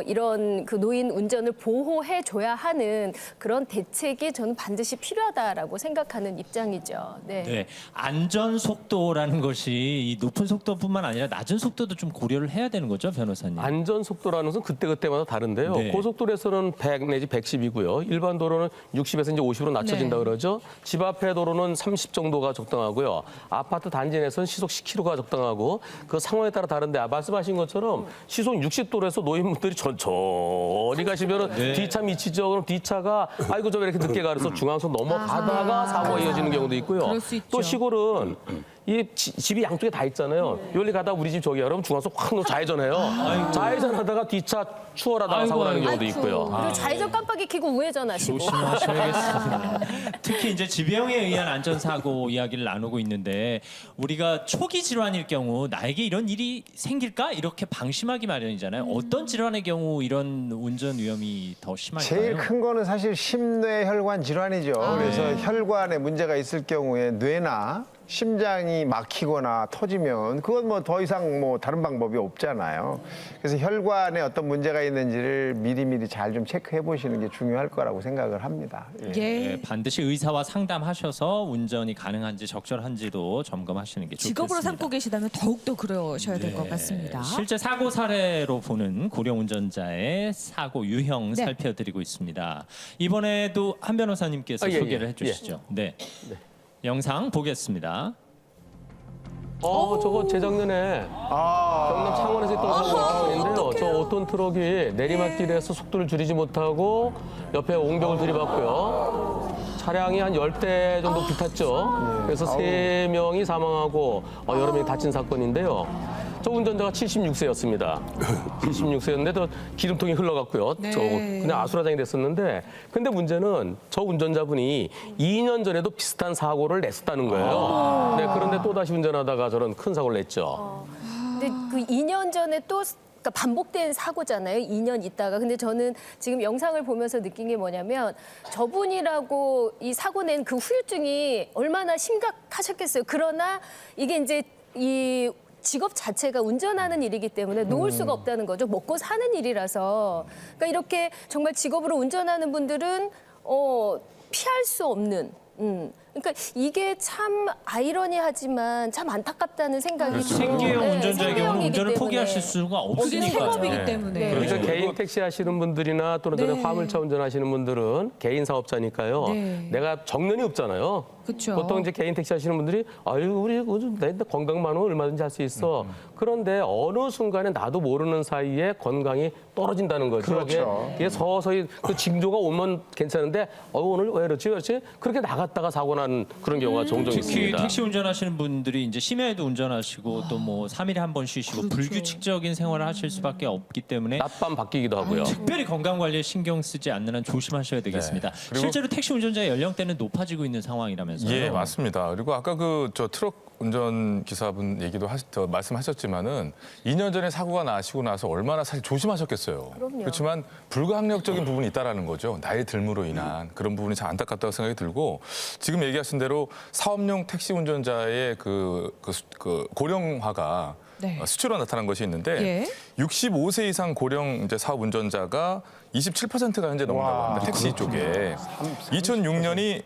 이런 이런 그 노인 운전을 보호해 줘야 하는 그런 대책이 저는 반드시 필요하다라고 생각하는 입장이죠. 네. 네, 안전 속도라는 것이 이 높은 속도뿐만 아니라 낮은 속도도 좀 고려를 해야 되는 거죠, 변호사님? 안전 속도라는 것은 그때그때마다 다른데요. 네. 고속도로에서는 100 내지 110이고요. 일반 도로는 60에서 이제 50으로 낮춰진다 네. 그러죠. 집 앞에 도로는 30 정도가 적당하고요. 아파트 단지 내에서는 시속 10km가 적당하고 그 상황에 따라 다른데 말씀하신 것처럼 시속 60도로에서 노인분들이 천천히 가시면은 네. 뒤차 미치죠. 그럼 뒤차가 아이고 저 왜 이렇게 늦게 가 그래서 중앙선 넘어가다가 사고가 이어지는 경우도 있고요. 그럴 수 있죠. 또 시골은 이 집이 양쪽에 다 있잖아요. 여기 가다 우리 집 저기야 그러면 중앙선 확 좌회전해요. 좌회전하다가 뒤차 추월하다가 아이고, 사고 나는 아이고. 경우도 있고요. 그리고 좌회전 깜빡이 켜고 우회전하시고. 조심하셔야겠습니다. 특히 이제 지병에 의한 안전사고 이야기를 나누고 있는데 우리가 초기 질환일 경우 나에게 이런 일이 생길까? 이렇게 방심하기 마련이잖아요. 어떤 질환의 경우 이런 운전 위험이 더 심할까요? 제일 큰 거는 사실 심뇌혈관 질환이죠. 그래서 혈관에 문제가 있을 경우에 뇌나 심장이 막히거나 터지면 그건 뭐 더 이상 뭐 다른 방법이 없잖아요. 그래서 혈관에 어떤 문제가 있는지를 미리미리 잘 좀 체크해 보시는 게 중요할 거라고 생각을 합니다. 예. 네, 반드시 의사와 상담하셔서 운전이 가능한지 적절한지도 점검하시는 게 좋겠습니다. 직업으로 삼고 계시다면 더욱더 그러셔야 될 것 같습니다. 실제 사고 사례로 보는 고령 운전자의 사고 유형 네. 살펴드리고 있습니다. 이번에도 한 변호사님께서 예, 소개를 예, 해주시죠. 네. 영상 보겠습니다. 저거 재작년에 경남 창원에서 있던 사고인데요. 저 어떤 트럭이 내리막길에서 속도를 줄이지 못하고 옆에 옹벽을 들이받고요. 차량이 한 10대 정도 불탔죠. 그래서 3명이 사망하고 여러 명이 다친 사건인데요. 저 운전자가 76세였습니다. 76세였는데 저 기름통이 흘러갔고요. 네. 저 그냥 아수라장이 됐었는데 근데 문제는 저 운전자분이 2년 전에도 비슷한 사고를 냈었다는 거예요. 네, 그런데 또다시 운전하다가 저런 큰 사고를 냈죠. 근데 그 2년 전에 또 그러니까 반복된 사고잖아요. 2년 있다가. 근데 저는 지금 영상을 보면서 느낀 게 뭐냐면 저분이라고 이 사고 낸 그 후유증이 얼마나 심각하셨겠어요. 그러나 이게 이제 이 직업 자체가 운전하는 일이기 때문에 놓을 수가 없다는 거죠. 먹고 사는 일이라서. 그러니까 이렇게 정말 직업으로 운전하는 분들은 피할 수 없는. 그러니까 이게 참 아이러니하지만 참 안타깝다는 생각이 들어요. 생계형 네, 운전자의 경우는 생계형이기 운전을 때문에. 포기하실 수가 그게 없으니까. 생업이기 때문에. 네. 그러니까 그렇죠. 개인 택시 하시는 분들이나 또는 네. 화물차 운전하시는 분들은 개인 사업자니까요. 네. 내가 정년이 없잖아요. 그쵸. 보통 이제 개인 택시 하시는 분들이 아유 우리 내 건강만 하면 얼마든지 할 수 있어. 그런데 어느 순간에 나도 모르는 사이에 건강이 떨어진다는 거죠. 그렇죠. 이게 서서히 그 징조가 오면 괜찮은데 오늘 왜 그렇지 그렇지 그렇게 나갔다가 사고 난 그런 경우가 종종 특히 있습니다. 택시 운전하시는 분들이 이제 심야에도 운전하시고 또 뭐 3일에 한 번 쉬시고 불규칙적인 생활을 하실 수밖에 없기 때문에 낮밤 바뀌기도 하고요. 특별히 건강 관리에 신경 쓰지 않는 한 조심하셔야 되겠습니다. 그리고- 실제로 택시 운전자의 연령대는 높아지고 있는 상황이라면서요. 예, 맞습니다. 그리고 아까 그 저 트럭 운전 기사분 얘기도 말씀하셨지만은 2년 전에 사고가 나시고 나서 얼마나 사실 조심하셨겠어요. 그럼요. 그렇지만 불가항력적인 부분이 있다라는 거죠. 나이 들므로 인한 그런 부분이 참 안타깝다고 생각이 들고 지금 얘기하신 대로 사업용 택시 운전자의 그 고령화가 네. 수치로 나타난 것이 있는데 예. 65세 이상 고령 이제 사업 운전자가 27%가 현재 넘는다고 합니다. 택시 쪽에. 2006년이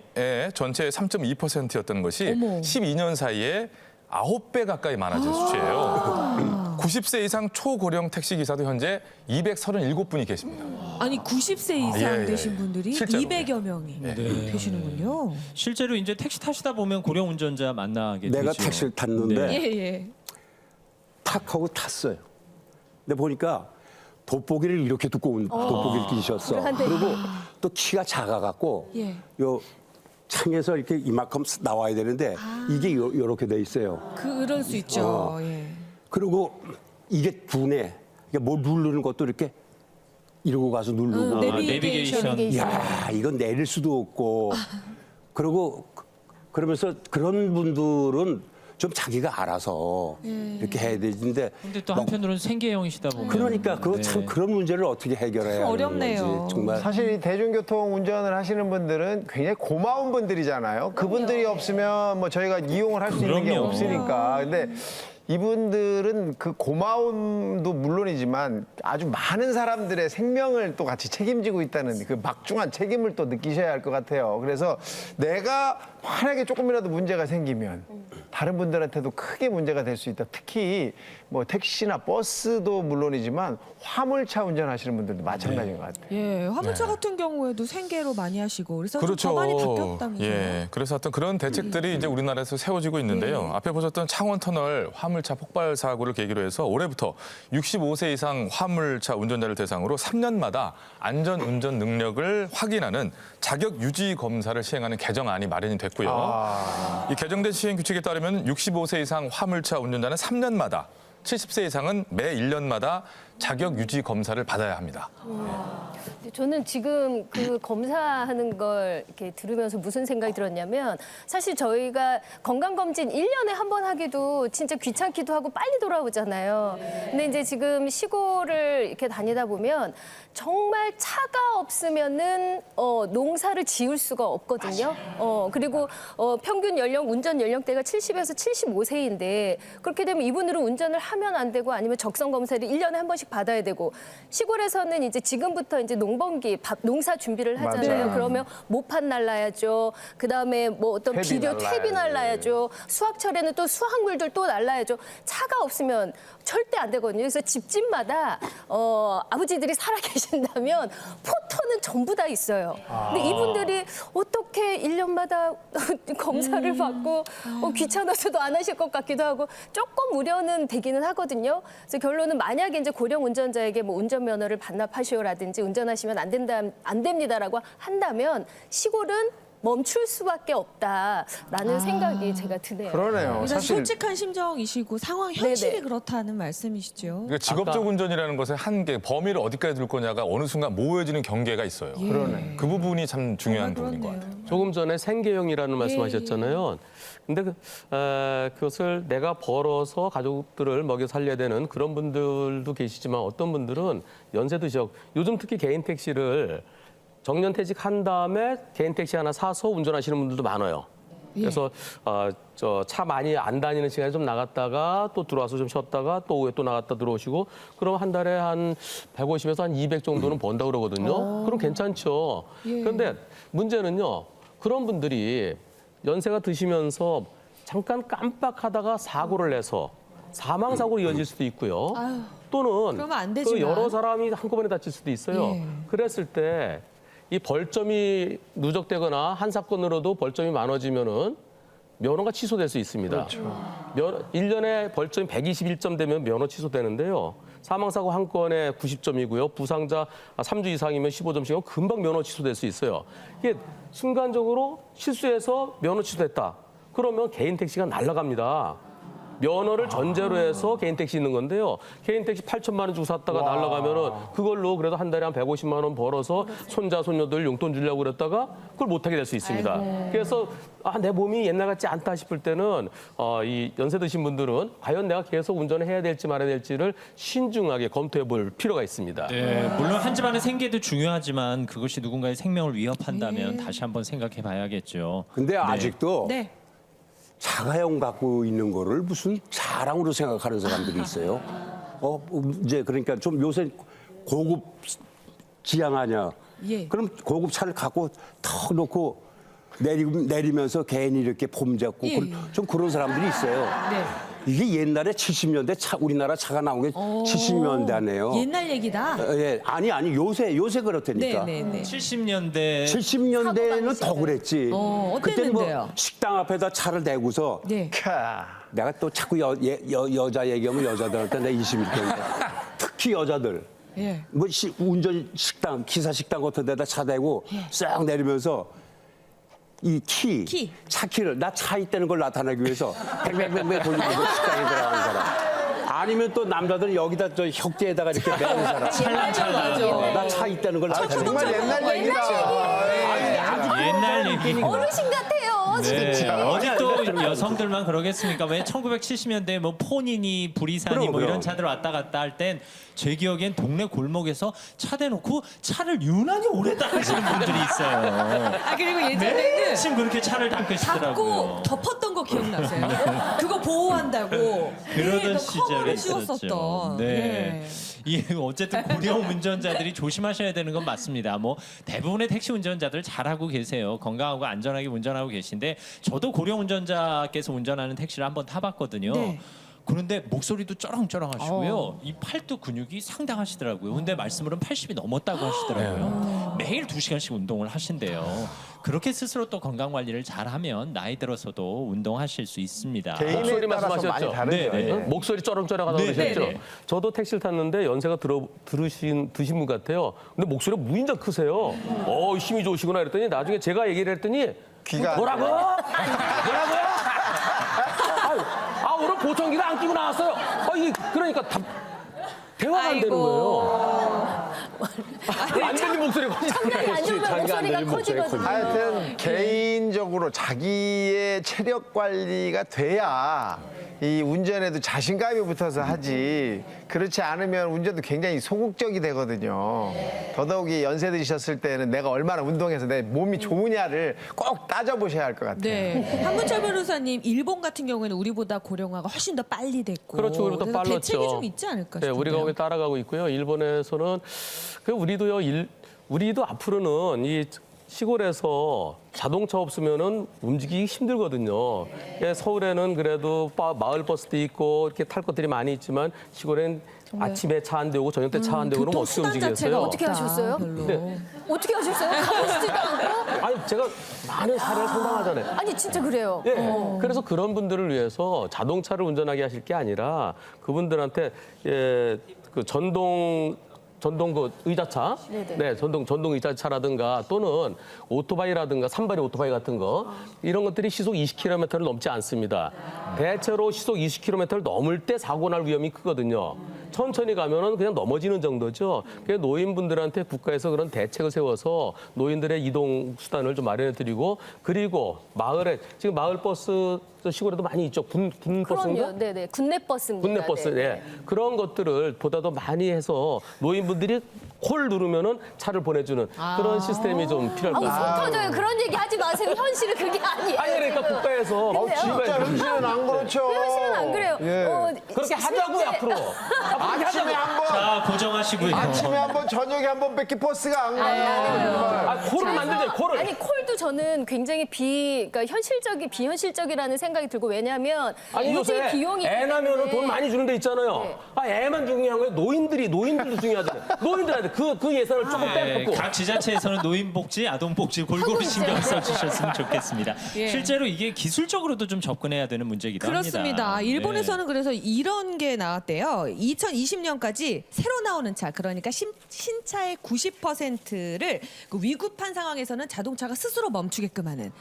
전체 3.2%였던 것이 어머. 12년 사이에 9배 가까이 많아진 수치예요. 90세 이상 초고령 택시 기사도 현재 237분이 계십니다. 아니 90세 이상 예, 예. 되신 분들이 실제로. 200여 명이 계시는군요. 실제로 이제 택시 타시다 보면 고령 운전자 만나게 내가 되죠. 택시를 탔는데 네. 예. 탁 하고 탔어요. 근데 보니까 돋보기를 이렇게 두꺼운 돋보기를 끼셨어. 그리고 또 키가 작아갖고 예. 요 창에서 이렇게 이만큼 나와야 되는데 이게 요렇게 돼 있어요. 그럴 수 있죠. 예. 그리고 이게 두네. 그러니까 뭘 누르는 것도 이렇게 이러고 가서 누르고. 내비게이션. 야, 이건 내릴 수도 없고. 그리고 그러면서 그런 분들은 좀 자기가 알아서 이렇게 해야 되는데. 근데 또 한편으로는 생계형이시다 보면 그러니까 그 참 네. 그런 문제를 어떻게 해결해야 하는 어렵네요. 건지 정말. 사실 이 대중교통 운전을 하시는 분들은 굉장히 고마운 분들이잖아요. 그분들이 없으면 뭐 저희가 이용을 할 수 있는 게 그럼요. 없으니까. 근데 이분들은 그 고마움도 물론이지만 아주 많은 사람들의 생명을 또 같이 책임지고 있다는 그 막중한 책임을 또 느끼셔야 할 것 같아요. 그래서 내가 만약에 조금이라도 문제가 생기면 다른 분들한테도 크게 문제가 될 수 있다. 특히 뭐 택시나 버스도 물론이지만 화물차 운전하시는 분들도 마찬가지인 것 같아요. 예, 화물차 같은 경우에도 생계로 많이 하시고 그래서 좀 그렇죠. 법안이 바뀌었다면서요. 예. 그래서 어떤 그런 대책들이 이제 우리나라에서 세워지고 있는데요. 앞에 보셨던 창원터널 화물차 폭발 사고를 계기로 해서 올해부터 65세 이상 화물차 운전자를 대상으로 3년마다 안전 운전 능력을 확인하는 자격 유지 검사를 시행하는 개정안이 마련이 됐고요. 이 개정된 시행 규칙에 따르면 65세 이상 화물차 운전자는 3년마다 70세 이상은 매 1년마다 자격 유지 검사를 받아야 합니다. 저는 지금 그 검사하는 걸 이렇게 들으면서 무슨 생각이 들었냐면 사실 저희가 건강검진 1년에 한 번 하기도 진짜 귀찮기도 하고 빨리 돌아오잖아요. 근데 이제 지금 시골을 이렇게 다니다 보면 정말 차가 없으면은 농사를 지을 수가 없거든요. 그리고 평균 연령, 운전 연령대가 70에서 75세인데 그렇게 되면 이분들은 운전을 하면 안 되고 아니면 적성 검사를 1년에 한 번씩 받아야 되고 시골에서는 이제 지금부터 이제 농번기, 농사 준비를 하잖아요. 맞아요. 그러면 모판 날라야죠. 그다음에 뭐 어떤 퇴비 비료 날라야죠. 퇴비 날라야죠. 수확철에는 또 수확물들 또 날라야죠. 차가 없으면 절대 안 되거든요. 그래서 집집마다 아버지들이 살아 계신다면 포터는 전부 다 있어요. 근데 이분들이 어떻게 1년마다 검사를 받고 귀찮아서도 안 하실 것 같기도 하고 조금 우려는 되기는 하거든요. 그래서 결론은 만약에 이제 고령 운전자에게 뭐 운전면허를 반납하시오라든지 운전하시면 안 됩니다라고 한다면 시골은 멈출 수밖에 없다라는 생각이 제가 드네요. 그러네요. 일단 사실 솔직한 심정이시고 상황 현실이 네네. 그렇다는 말씀이시죠. 그러니까 직업적 운전이라는 것의 한계, 범위를 어디까지 둘 거냐가 어느 순간 모호해지는 경계가 있어요. 그러네. 그 부분이 참 중요한 부분인 것 그렇네요. 같아요. 조금 전에 생계형이라는 말씀하셨잖아요. 근데 그것을 내가 벌어서 가족들을 먹여 살려야 되는 그런 분들도 계시지만 어떤 분들은 연세 드셔 요즘 특히 개인 택시를 정년퇴직한 다음에 개인 택시 하나 사서 운전하시는 분들도 많아요. 그래서 저 차 많이 안 다니는 시간에 좀 나갔다가 또 들어와서 좀 쉬었다가 또 오후에 또 나갔다 들어오시고 그럼 한 달에 한 150에서 한 200 정도는 번다 그러거든요. 그럼 괜찮죠. 그런데 문제는요. 그런 분들이 연세가 드시면서 잠깐 깜빡하다가 사고를 내서 사망 사고로 이어질 수도 있고요. 또는 그러면 안 그 되지만. 여러 사람이 한꺼번에 다칠 수도 있어요. 예. 그랬을 때 이 벌점이 누적되거나 한 사건으로도 벌점이 많아지면은 면허가 취소될 수 있습니다. 그렇죠. 1년에 벌점이 121점 되면 면허 취소되는데요. 사망사고 한 건에 90점이고요. 부상자 3주 이상이면 15점씩이고 금방 면허 취소될 수 있어요. 이게 순간적으로 실수해서 면허 취소됐다. 그러면 개인 택시가 날아갑니다. 면허를 전제로 해서 개인 택시 있는 건데요. 개인 택시 8천만 원 주고 샀다가 날아가면은 그걸로 그래도 한 달에 한 150만 원 벌어서 손자 손녀들 용돈 주려고 그랬다가 그걸 못 하게 될 수 있습니다. 그래서 내 몸이 옛날 같지 않다 싶을 때는 이 연세 드신 분들은 과연 내가 계속 운전을 해야 될지 말아야 될지를 신중하게 검토해 볼 필요가 있습니다. 네, 물론 한 집안의 생계도 중요하지만 그것이 누군가의 생명을 위협한다면 다시 한번 생각해 봐야겠죠. 근데 아직도 네. 자가용 갖고 있는 거를 무슨 자랑으로 생각하는 사람들이 있어요. 이제 그러니까 좀 요새 고급 지향하냐. 예. 그럼 고급 차를 갖고 턱 놓고 내리면서 괜히 이렇게 폼 잡고 예. 좀 그런 사람들이 있어요. 네. 이게 옛날에 70년대 우리나라 차가 나온 게 70년대 아니에요. 옛날 얘기다. 예, 아니 요새 그렇다니까. 네네네. 70년대 70년대는 더 그랬지. 그때는 뭐 어땠는데요? 식당 앞에다 차를 대고서 네. 내가 또 자꾸 여자 얘기하면 여자들한테 내 인심이 있거든요. 특히 여자들. 예. 뭐 운전 식당, 기사 식당 같은 데다 차 대고 싹 내리면서 이 차 키를 나 차 있다는 걸 나타내기 위해서 뱅뱅뱅뱅 돌리면서 식당에 들어가는 사람. 아니면 또 남자들은 여기다 저 혁대에다가 이렇게 매는 사람. 찰랑찰랑. 나 차 있다는 걸 나타내기 정말 옛날 얘기다. 옛날 얘기. 어르신 같아요. 그래요, 진짜. 어디 또 여성들만 그러겠습니까? 왜 1970년대 뭐 폰이니 부리산이 뭐 이런 차들 왔다 갔다 할 땐 제 기억엔 동네 골목에서 차 대놓고 차를 유난히 오래 닦으시는 분들이 있어요. 아 그리고 예전에는 지금 그렇게 차를 닦으시더라고요. 닦고 덮었던 거 기억나세요? 그거 보호한다고 그러던 시절이 커버를 있었죠. 씌웠었던. 네. 이 어쨌든 고령 운전자들이 조심하셔야 되는 건 맞습니다. 뭐 대부분의 택시 운전자들 잘하고 계세요. 건강하고 안전하게 운전하고 계신데 저도 고령 운전자께서 운전하는 택시를 한번 타봤거든요. 네. 그런데 목소리도 쩌렁쩌렁하시고요. 이 팔뚝 근육이 상당하시더라고요. 근데 말씀으로는 80이 넘었다고 하시더라고요. 매일 2시간씩 운동을 하신대요. 그렇게 스스로 또 건강 관리를 잘하면 나이 들어서도 운동하실 수 있습니다. 개인에 목소리 따라서 많이 말씀하셨죠? 다르죠. 네, 네. 예. 목소리 쩌렁쩌렁하다고 네, 그러셨죠? 네, 네. 저도 택시를 탔는데 연세가 드신 분 같아요. 근데 목소리가 무인자 크세요. 힘이 좋으시구나 그랬더니 나중에 제가 얘기를 했더니 귀가 뭐라고? 뭐라고요? 오늘 보청기를 안 끼고 나왔어요. 이게 그러니까 대화가 안 되는 거예요. 안 들린 목소리가 청량이 안 좋으면 목소리가 커지거든요. 하여튼 개인적으로 자기의 체력 관리가 돼야 이 운전에도 자신감이 붙어서 하지 그렇지 않으면 운전도 굉장히 소극적이 되거든요. 더더욱이 연세 드셨을 때는 내가 얼마나 운동해서 내 몸이 좋으냐를 꼭 따져보셔야 할 것 같아요. 네. 한문철 변호사님, 일본 같은 경우에는 우리보다 고령화가 훨씬 더 빨리 됐고. 그렇죠. 우리보다 그래서 빨랐죠. 대책이 좀 있지 않을까 네, 싶은데요. 우리가 거기 따라가고 있고요. 일본에서는 우리도 앞으로는 이 시골에서 자동차 없으면은 움직이기 힘들거든요. 예, 서울에는 그래도 마을 버스도 있고 이렇게 탈 것들이 많이 있지만 시골엔 아침에 차 안 되고 저녁 때 차 안 되고 그러면 어떻게 교통수단 자체가 움직이겠어요? 어떻게 하셨어요? 별로. 네. 어떻게 하셨어요? 가보시지도 않고? 아니 제가 많은 사례를 상담하잖아요. 아니 진짜 그래요. 예. 그래서 그런 분들을 위해서 자동차를 운전하게 하실 게 아니라 그분들한테 그 전동 그 의자차, 네, 전동 의자차라든가 또는 오토바이라든가 산발이 오토바이 같은 거 이런 것들이 시속 20km를 넘지 않습니다. 대체로 시속 20km를 넘을 때 사고 날 위험이 크거든요. 천천히 가면은 그냥 넘어지는 정도죠. 그래서 노인분들한테 국가에서 그런 대책을 세워서 노인들의 이동 수단을 좀 마련해드리고 그리고 마을에 지금 마을 버스 시골에도 많이 있죠. 군 버스인가? 그럼요. 네네. 군내 버스입니다. 군내 버스, 네. 예. 그런 것들을 보다 더 많이 해서 노인분들이 콜 누르면은 차를 보내주는 그런 시스템이 좀 필요할 것 아우 속 같아요. 터져요. 그런 얘기 하지 마세요. 현실은 그게 아니에요. 아니 그러니까 지금. 국가에서 진짜 현실은 안 그렇죠. 현실은 안 그래요. 예. 그렇게 하자고요 앞으로. 아침에 한 번, 자, 고정하시고요. 아침에 한 번, 저녁에 한 번밖에 버스가 안 가요. 콜을 만들죠 콜을. 아니 콜도 저는 굉장히 그러니까 비현실적이라는 생각이 들고 왜냐하면 아니 요즘 요새 비용이 애 나면은 때문에 돈 많이 주는 데 있잖아요. 네. 애만 중요한 거예요. 노인들도 중요하잖아요. 노인들한테 그 예산을 조금 네, 빼놓고. 각 지자체에서는 노인복지, 아동복지 골고루 하고 신경 있어요. 써주셨으면 좋겠습니다. 예. 실제로 이게 기술적으로도 좀 접근해야 되는 문제이기도 그렇습니다. 합니다. 일본에서는 그래서 이런 게 나왔대요. 2020년까지 새로 나오는 차, 그러니까 신차의 90%를 그 위급한 상황에서는 자동차가 스스로 멈추게끔 하는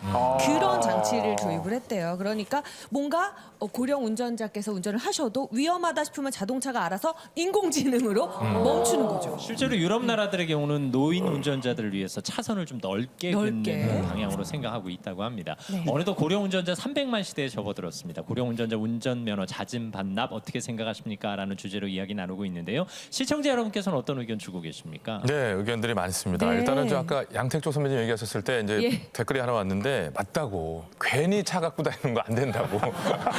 그런 장치를 도입을 했대요. 그러니까 뭔가 고령 운전자께서 운전을 하셔도 위험하다 싶으면 자동차가 알아서 인공지능으로 멈추는 거죠. 실제로 유럽 나라들의 경우는 노인 운전자들을 위해서 차선을 좀 넓게 긋는 방향으로 생각하고 있다고 합니다. 네. 어느덧 고령 운전자 300만 시대에 접어들었습니다. 고령 운전자 운전면허 잦은 반납 어떻게 생각하십니까? 라는 주제로 이야기 나누고 있는데요. 시청자 여러분께서는 어떤 의견 주고 계십니까? 네, 의견들이 많습니다. 네. 일단은 저 아까 양택조 선배님 얘기하셨을 때 이제 예. 댓글이 하나 왔는데 맞다고 괜히 차 갖고 다니는 거 안 된다고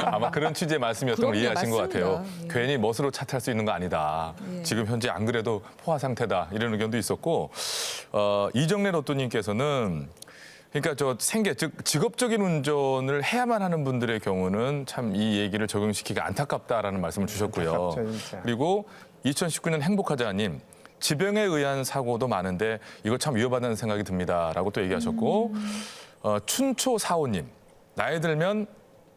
아마 그런 취지의 말씀이었던 걸 그럼요, 이해하신 것 맞습니다. 같아요. 예. 괜히 멋으로 차 탈 수 있는 거 아니다. 지금 현재 안 그래도 포화 상태다 이런 의견도 있었고 이정래 로또님께서는 그러니까 즉 직업적인 운전을 해야만 하는 분들의 경우는 참 이 얘기를 적용시키기 안타깝다라는 말씀을 주셨고요. 안타깝죠, 진짜. 그리고 2019년 행복하자님 지병에 의한 사고도 많은데 이거 참 위험하다는 생각이 듭니다라고 또 얘기하셨고 춘초 사오님 나이 들면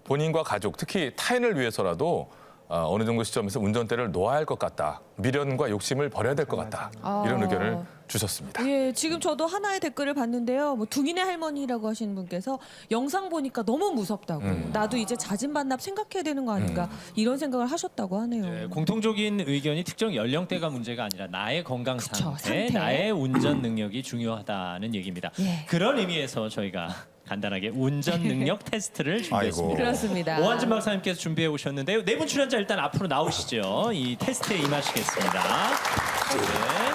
본인과 가족 특히 타인을 위해서라도 어느 정도 시점에서 운전대를 놓아야 할 것 같다. 미련과 욕심을 버려야 될 것 같다. 이런 의견을 주셨습니다. 예, 지금 저도 하나의 댓글을 봤는데요. 뭐 둥이네 할머니라고 하시는 분께서 영상 보니까 너무 무섭다고. 나도 이제 자진 반납 생각해야 되는 거 아닌가 이런 생각을 하셨다고 하네요. 네, 공통적인 의견이 특정 연령대가 문제가 아니라 나의 건강 그쵸, 상태, 상태. 나의 운전 능력이 중요하다는 얘기입니다. 예. 그런 의미에서 저희가 간단하게 운전 능력 테스트를 준비했습니다. 그렇습니다. 오한진 박사님께서 준비해 오셨는데요. 네 분 출연자 일단 앞으로 나오시죠. 이 테스트에 임하시겠습니다. 네.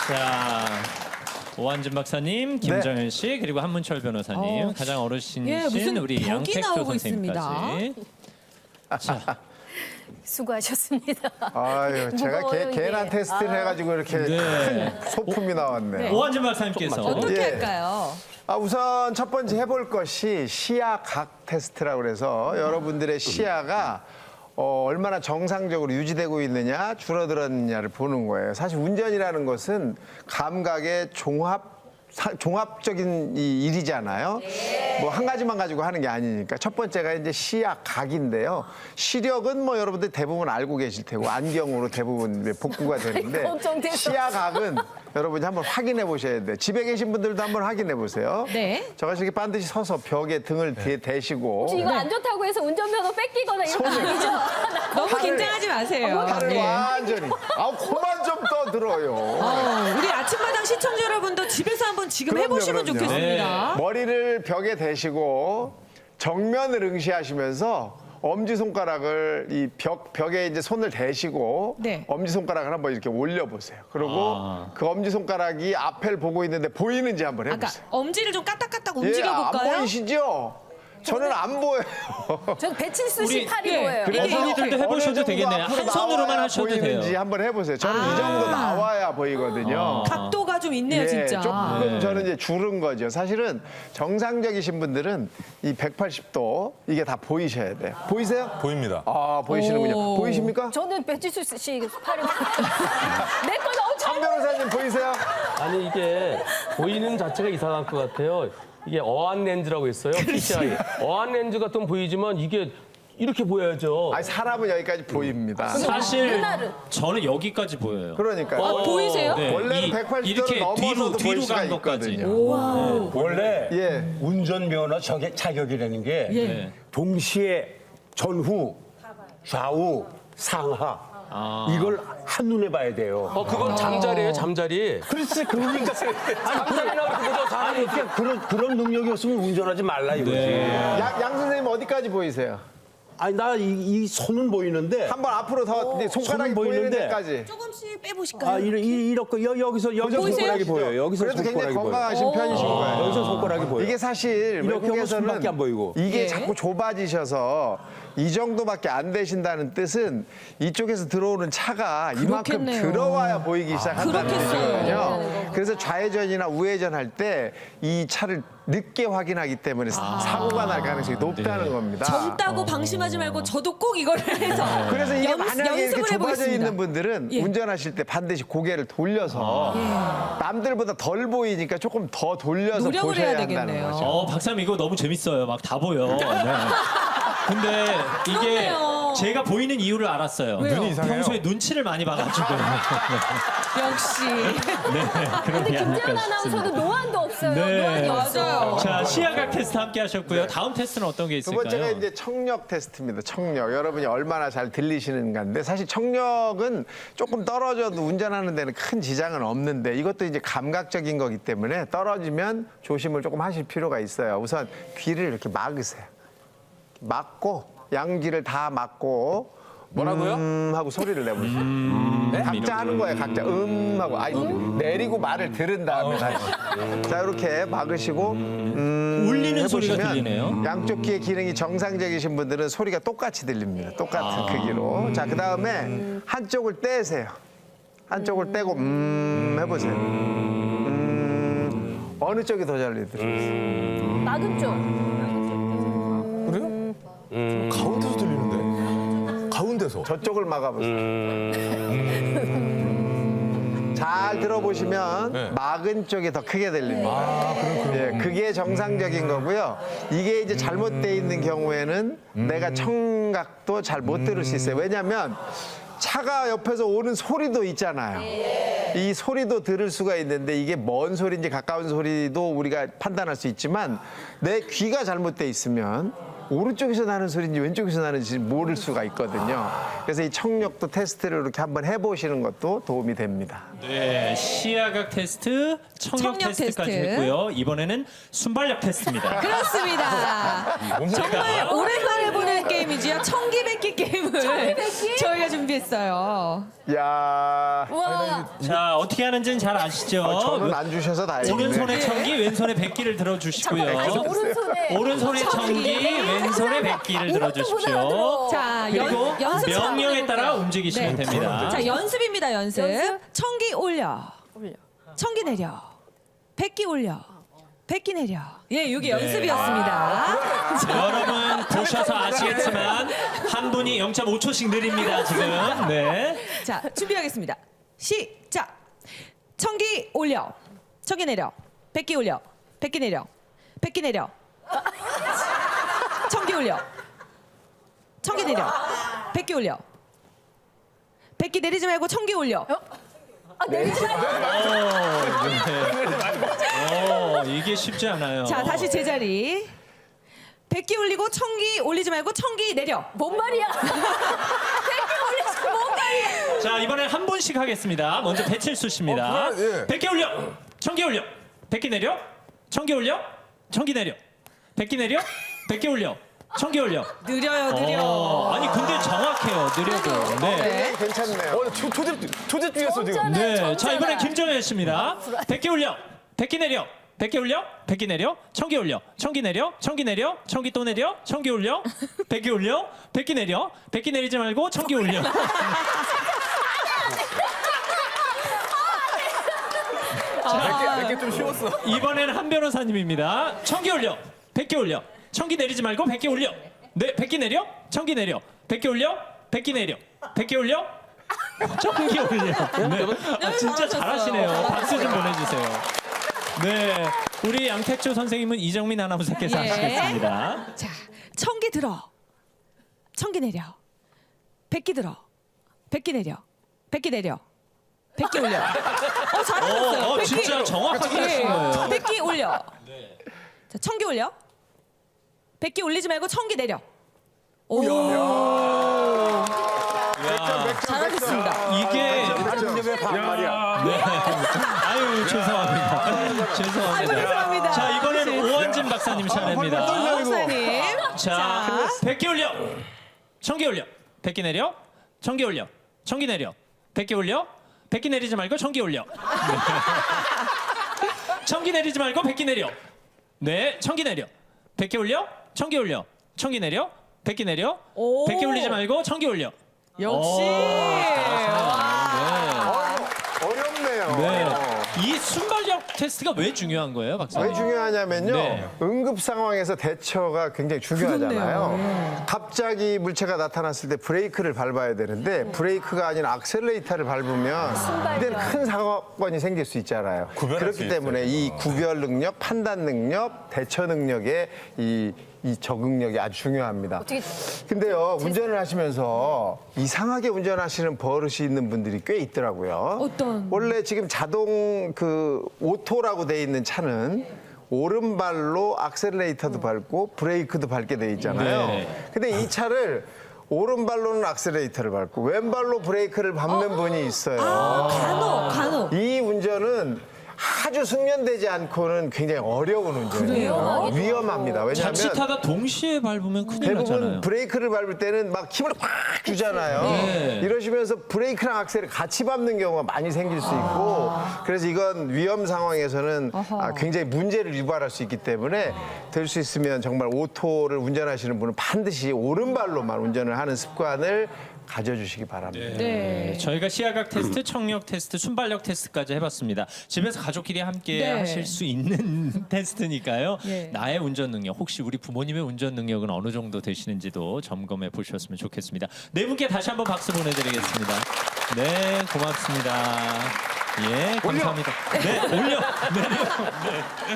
자, 오한진 박사님, 김정현 씨, 그리고 한문철 변호사님, 가장 어르신이신 예, 무슨 우리 벽이 양택조 나오고 선생님까지. 자, 수고하셨습니다. 아유, 제가 무거워요, 괜한 이게. 테스트를 해가지고 이렇게 네. 큰 소품이 나왔네. 오한진 박사님께서 어떻게 예. 할까요? 우선 첫 번째 해볼 것이 시야각 테스트라고 그래서 여러분들의 시야가 얼마나 정상적으로 유지되고 있느냐 줄어들었느냐를 보는 거예요. 사실 운전이라는 것은 감각의 종합적인 이 일이잖아요. 뭐 한 가지만 가지고 하는 게 아니니까. 첫 번째가 이제 시야각인데요. 시력은 뭐 여러분들 대부분 알고 계실 테고 안경으로 대부분 복구가 되는데 걱정돼서. 시야각은 여러분이 한번 확인해 보셔야 돼요. 집에 계신 분들도 한번 확인해 보세요. 네. 저같이 이렇게 반드시 서서 벽에 등을 대시고 혹시 이거 안 좋다고 해서 운전면허 뺏기거나 이런 거 아니죠? 너무 긴장하지 마세요. 팔을 예. 완전히 그만 좀 떠들어요. 우리 아침마당 시청자 여러분도 집에서 한번 지금 그럼요, 해보시면 그럼요. 좋겠습니다. 머리를 벽에 대시고 정면을 응시하시면서 엄지손가락을 이 벽에 이제 손을 대시고 네. 엄지손가락을 한번 이렇게 올려보세요. 그리고 그 엄지손가락이 앞을 보고 있는데 보이는지 한번 아까 해보세요. 엄지를 좀 까딱까딱 안 움직여볼까요? 보이시죠? 저는 안 보여요. 전 배칠수 씨 우리- 팔이 예. 보여요. 그래. 어머니들도 어느 해보셔도 정도 되겠네요. 앞으로 한 손으로만 나와야 하셔도 보이는지 돼요. 한번 해보세요. 저는 이 정도 나와야 보이거든요. 각도가 좀 있네요, 진짜. 조금 저는 이제 줄은 거죠. 사실은 정상적이신 분들은 이 180도 이게 다 보이셔야 돼요. 보이세요? 보입니다. 보이시는군요. 오. 보이십니까? 저는 배칠수 씨 팔이 내 거는 엄청 한 변호사님 보이세요? 아니 이게 보이는 자체가 이상할 것 같아요. 이게 어안 렌즈라고 있어요. PCI. 어안 렌즈 같은 보이지만 이게 이렇게 보여야죠. 아니 사람은 여기까지 보입니다. 사실 누나를. 저는 여기까지 보여요. 그러니까요. 보이세요? 네, 원래는 이- 180도를 이렇게 넘어서도 보일 뒤로 수가 간 것까지. 있거든요. 원래 예. 운전면허 자격이라는 게 네. 동시에 전후, 좌우, 상하 이걸 한눈에 봐야 돼요. 그건 잠자리예요, 잠자리. 글쎄 그러니까 잠자리나 그렇게 보죠. 사람이 그런 능력이 없으면 운전하지 말라 이거지. 양 선생님 어디까지 보이세요? 아니 나 이 손은 보이는데 한번 앞으로 더 이제 손가락이 손은 보이는 보이는데. 데까지. 조금씩 빼보실까요? 이렇게 여기서 손가락이 보여요. 여기서 그래도 굉장히 손가락이 보여요. 건강하신 편이신 거예요. 여기서 손가락이 보여요. 이게 사실 이렇게 하면 외국에서는 손밖에 안 보이고. 이게 예. 자꾸 좁아지셔서 이 정도밖에 안 되신다는 뜻은 이쪽에서 들어오는 차가 이만큼 그렇겠네요. 들어와야 보이기 시작한다는 그렇겠어요. 뜻이거든요. 그래서 좌회전이나 우회전 할 때 이 차를 늦게 확인하기 때문에 사고가 날 가능성이 높다는 겁니다. 젊다고 방심하지 말고 저도 꼭 이거를 해서 그래서 이게 만약에 이렇게 연습을 좁아져 해보겠습니다. 있는 분들은 예. 운전하실 때 반드시 고개를 돌려서 남들보다 덜 보이니까 조금 더 돌려서 노력을 보셔야 해야 한다는 되겠네요. 거죠. 박사님 이거 너무 재밌어요. 막 다 보여. 네. 근데 이게 그렇네요. 제가 보이는 이유를 알았어요. 왜요? 눈이 이상해요. 평소에 눈치를 많이 봐가지고. 역시 근데 김재현 아나운서도 노안도 없어요. 노안이 없어요. 자, 시야각 테스트 함께 하셨고요. 다음 테스트는 어떤 게 두 있을까요? 번째가 이제 청력 테스트입니다. 청력. 여러분이 얼마나 잘 들리시는가인데 사실 청력은 조금 떨어져도 운전하는 데는 큰 지장은 없는데 이것도 이제 감각적인 거기 때문에 떨어지면 조심을 조금 하실 필요가 있어요. 우선 귀를 이렇게 막으세요. 막고 양귀를 다 막고 뭐라고요? 하고 소리를 내보세요. 각자 하는 거예요. 각자 하고 내리고 말을 들은 다음에 다시. 자 이렇게 막으시고 울리는 소리가 해보시면 들리네요. 양쪽 귀의 기능이 정상적이신 분들은 소리가 똑같이 들립니다. 똑같은 크기로. 자 그다음에 한쪽을 떼세요. 한쪽을 떼고 해보세요. 어느 쪽이 더 잘 들리세요? 막은 쪽. 그래요? 가운데서 들리는데? 가운데서. 저쪽을 막아보세요. 잘 들어보시면 네. 막은 쪽이 더 크게 들립니다. 예, 그게 정상적인 거고요. 이게 이제 잘못되어 있는 경우에는 내가 청각도 잘 못 들을 수 있어요. 왜냐하면 차가 옆에서 오는 소리도 있잖아요. 이 소리도 들을 수가 있는데 이게 먼 소리인지 가까운 소리도 우리가 판단할 수 있지만 내 귀가 잘못돼 있으면 오른쪽에서 나는 소리인지 왼쪽에서 나는지 모를 수가 있거든요. 그래서 이 청력도 테스트를 이렇게 한번 해보시는 것도 도움이 됩니다. 네, 시야각 테스트, 청력 테스트까지 테스트. 했고요. 이번에는 순발력 테스트입니다. 그렇습니다. 정말 오랜만에 보는 게임이지요. 청기백기 게임을 저희가 준비했어요. 야, 와. 자, 어떻게 하는지는 잘 아시죠? 저는 안 주셔서 다행이네요. 오른손에 청기, 왼손에 백기를 들어주시고요. 오른손에 오른손에 청기, 왼손에 백기를 들어주십시오. 자, 그리고 연습 명령에 따라 움직이시면 네. 됩니다. 자, 연습입니다. 연습. 연습? 청기 올려. 올려. 청기 내려. 백기 올려. 백기 내려. 예, 이게 네. 연습이었습니다. 여러분 보셔서 아시겠지만 한 분이 0.5초씩 느립니다 지금. 네. 자, 준비하겠습니다. 시작. 청기 올려. 청기 내려. 백기 올려. 백기 내려. 백기 내려. 청기 올려. 청기 내려. 백기 올려. 백기 내리지 말고 청기 올려. 이게 쉽지 않아요. 자, 다시 제자리. 백기 올리고 청기 올리지 말고 청기 내려. 뭔 말이야? 자, 이번엔 한 분씩 하겠습니다. 먼저 배칠수 씨입니다. 백기 올려. 청기 올려. 백기 내려. 청기 올려. 청기 내려. 백기 내려. 백기 올려. 청기 올려. 느려요, 느려. 아니 근데 정확해요. 느려도. 네. 괜찮네요. 초제 중에서 지금. 네. 자, 이번엔 김정현 씨입니다. 백기 올려. 백기 내려. 백기 올려. 백기 내려. 청기 올려. 청기 내려. 청기 내려. 청기 또 내려. 청기 올려. 백기 올려. 백기 내려. 백기 내리지 말고 청기 올려. 이렇게 좀 쉬웠어. 이번엔 한 변호사님입니다. 청기 올려. 백기 올려. 청기 내리지 말고 백기 올려. 네, 백기 내려. 청기 내려. 백기 올려. 백기 내려. 백기 올려. 청기 올려. 네. 아, 진짜 잘하시네요. 박수 좀 보내주세요. 네, 우리 양택조 선생님은 이정민 아나운서께서 예. 하시겠습니다. 자, 청기 들어. 청기 내려. 백기 들어. 백기 내려. 백기 내려. 백기 올려. 잘하셨어요. 백기. 진짜 정확하게 하신 거예요. 백기 올려. 자, 청기 올려. 백기 올리지 말고 청기 내려. 오. 잘하셨습니다. 이게 왜 반말이야? 네. 아유 죄송합니다. 죄송합니다. 아이고, 죄송합니다. 자, 이번에는 오원진 박사님 차례입니다. 박사님. 자, 백기 올려. 청기 올려. 백기 내려. 청기 올려. 청기 내려. 백기 올려. 백기 내리지 말고 청기 올려. 네. 청기 내리지 말고 백기 내려. 네, 청기 내려. 백기 올려. 청기 올려. 청기 내려. 백기 내려. 오. 백기 올리지 말고 청기 올려. 역시. 어렵네요. 네. 이 순발력 테스트가 왜 중요한 거예요, 박사님? 왜 중요하냐면요. 네. 응급 상황에서 대처가 굉장히 중요하잖아요. 갑자기 물체가 나타났을 때 브레이크를 밟아야 되는데 브레이크가 아니라 악셀레이터를 밟으면 그때는 큰 사건이 생길 수 있잖아요. 구별할 수 그렇기 때문에 이 구별 능력, 판단 능력, 대처 능력에 이 적응력이 아주 중요합니다. 근데요, 운전을 하시면서 이상하게 운전하시는 버릇이 있는 분들이 꽤 있더라고요. 어떤? 원래 지금 자동 그 오토라고 돼 있는 차는 오른발로 악셀레이터도 밟고 브레이크도 밟게 돼 있잖아요. 네. 근데 이 차를 오른발로는 악셀레이터를 밟고 왼발로 브레이크를 밟는 분이 있어요. 간혹. 이 운전은 아주 숙련되지 않고는 굉장히 어려운 운전이에요. 위험합니다. 왜냐하면 자칫하다 동시에 밟으면 큰일 대부분 나잖아요. 브레이크를 밟을 때는 막 힘을 팍 주잖아요. 네. 이러시면서 브레이크랑 악셀을 같이 밟는 경우가 많이 생길 수 있고 그래서 이건 위험 상황에서는 굉장히 문제를 유발할 수 있기 때문에 될 수 있으면 정말 오토를 운전하시는 분은 반드시 오른발로만 운전을 하는 습관을 가져주시기 바랍니다. 네. 저희가 시야각 테스트, 청력 테스트, 순발력 테스트까지 해봤습니다. 집에서 가족끼리 함께 네. 하실 수 있는 테스트니까요. 예. 나의 운전 능력, 혹시 우리 부모님의 운전 능력은 어느 정도 되시는지도 점검해 보셨으면 좋겠습니다. 네 분께 다시 한번 박수 보내드리겠습니다. 네, 고맙습니다. 예, 감사합니다. 네, 올려.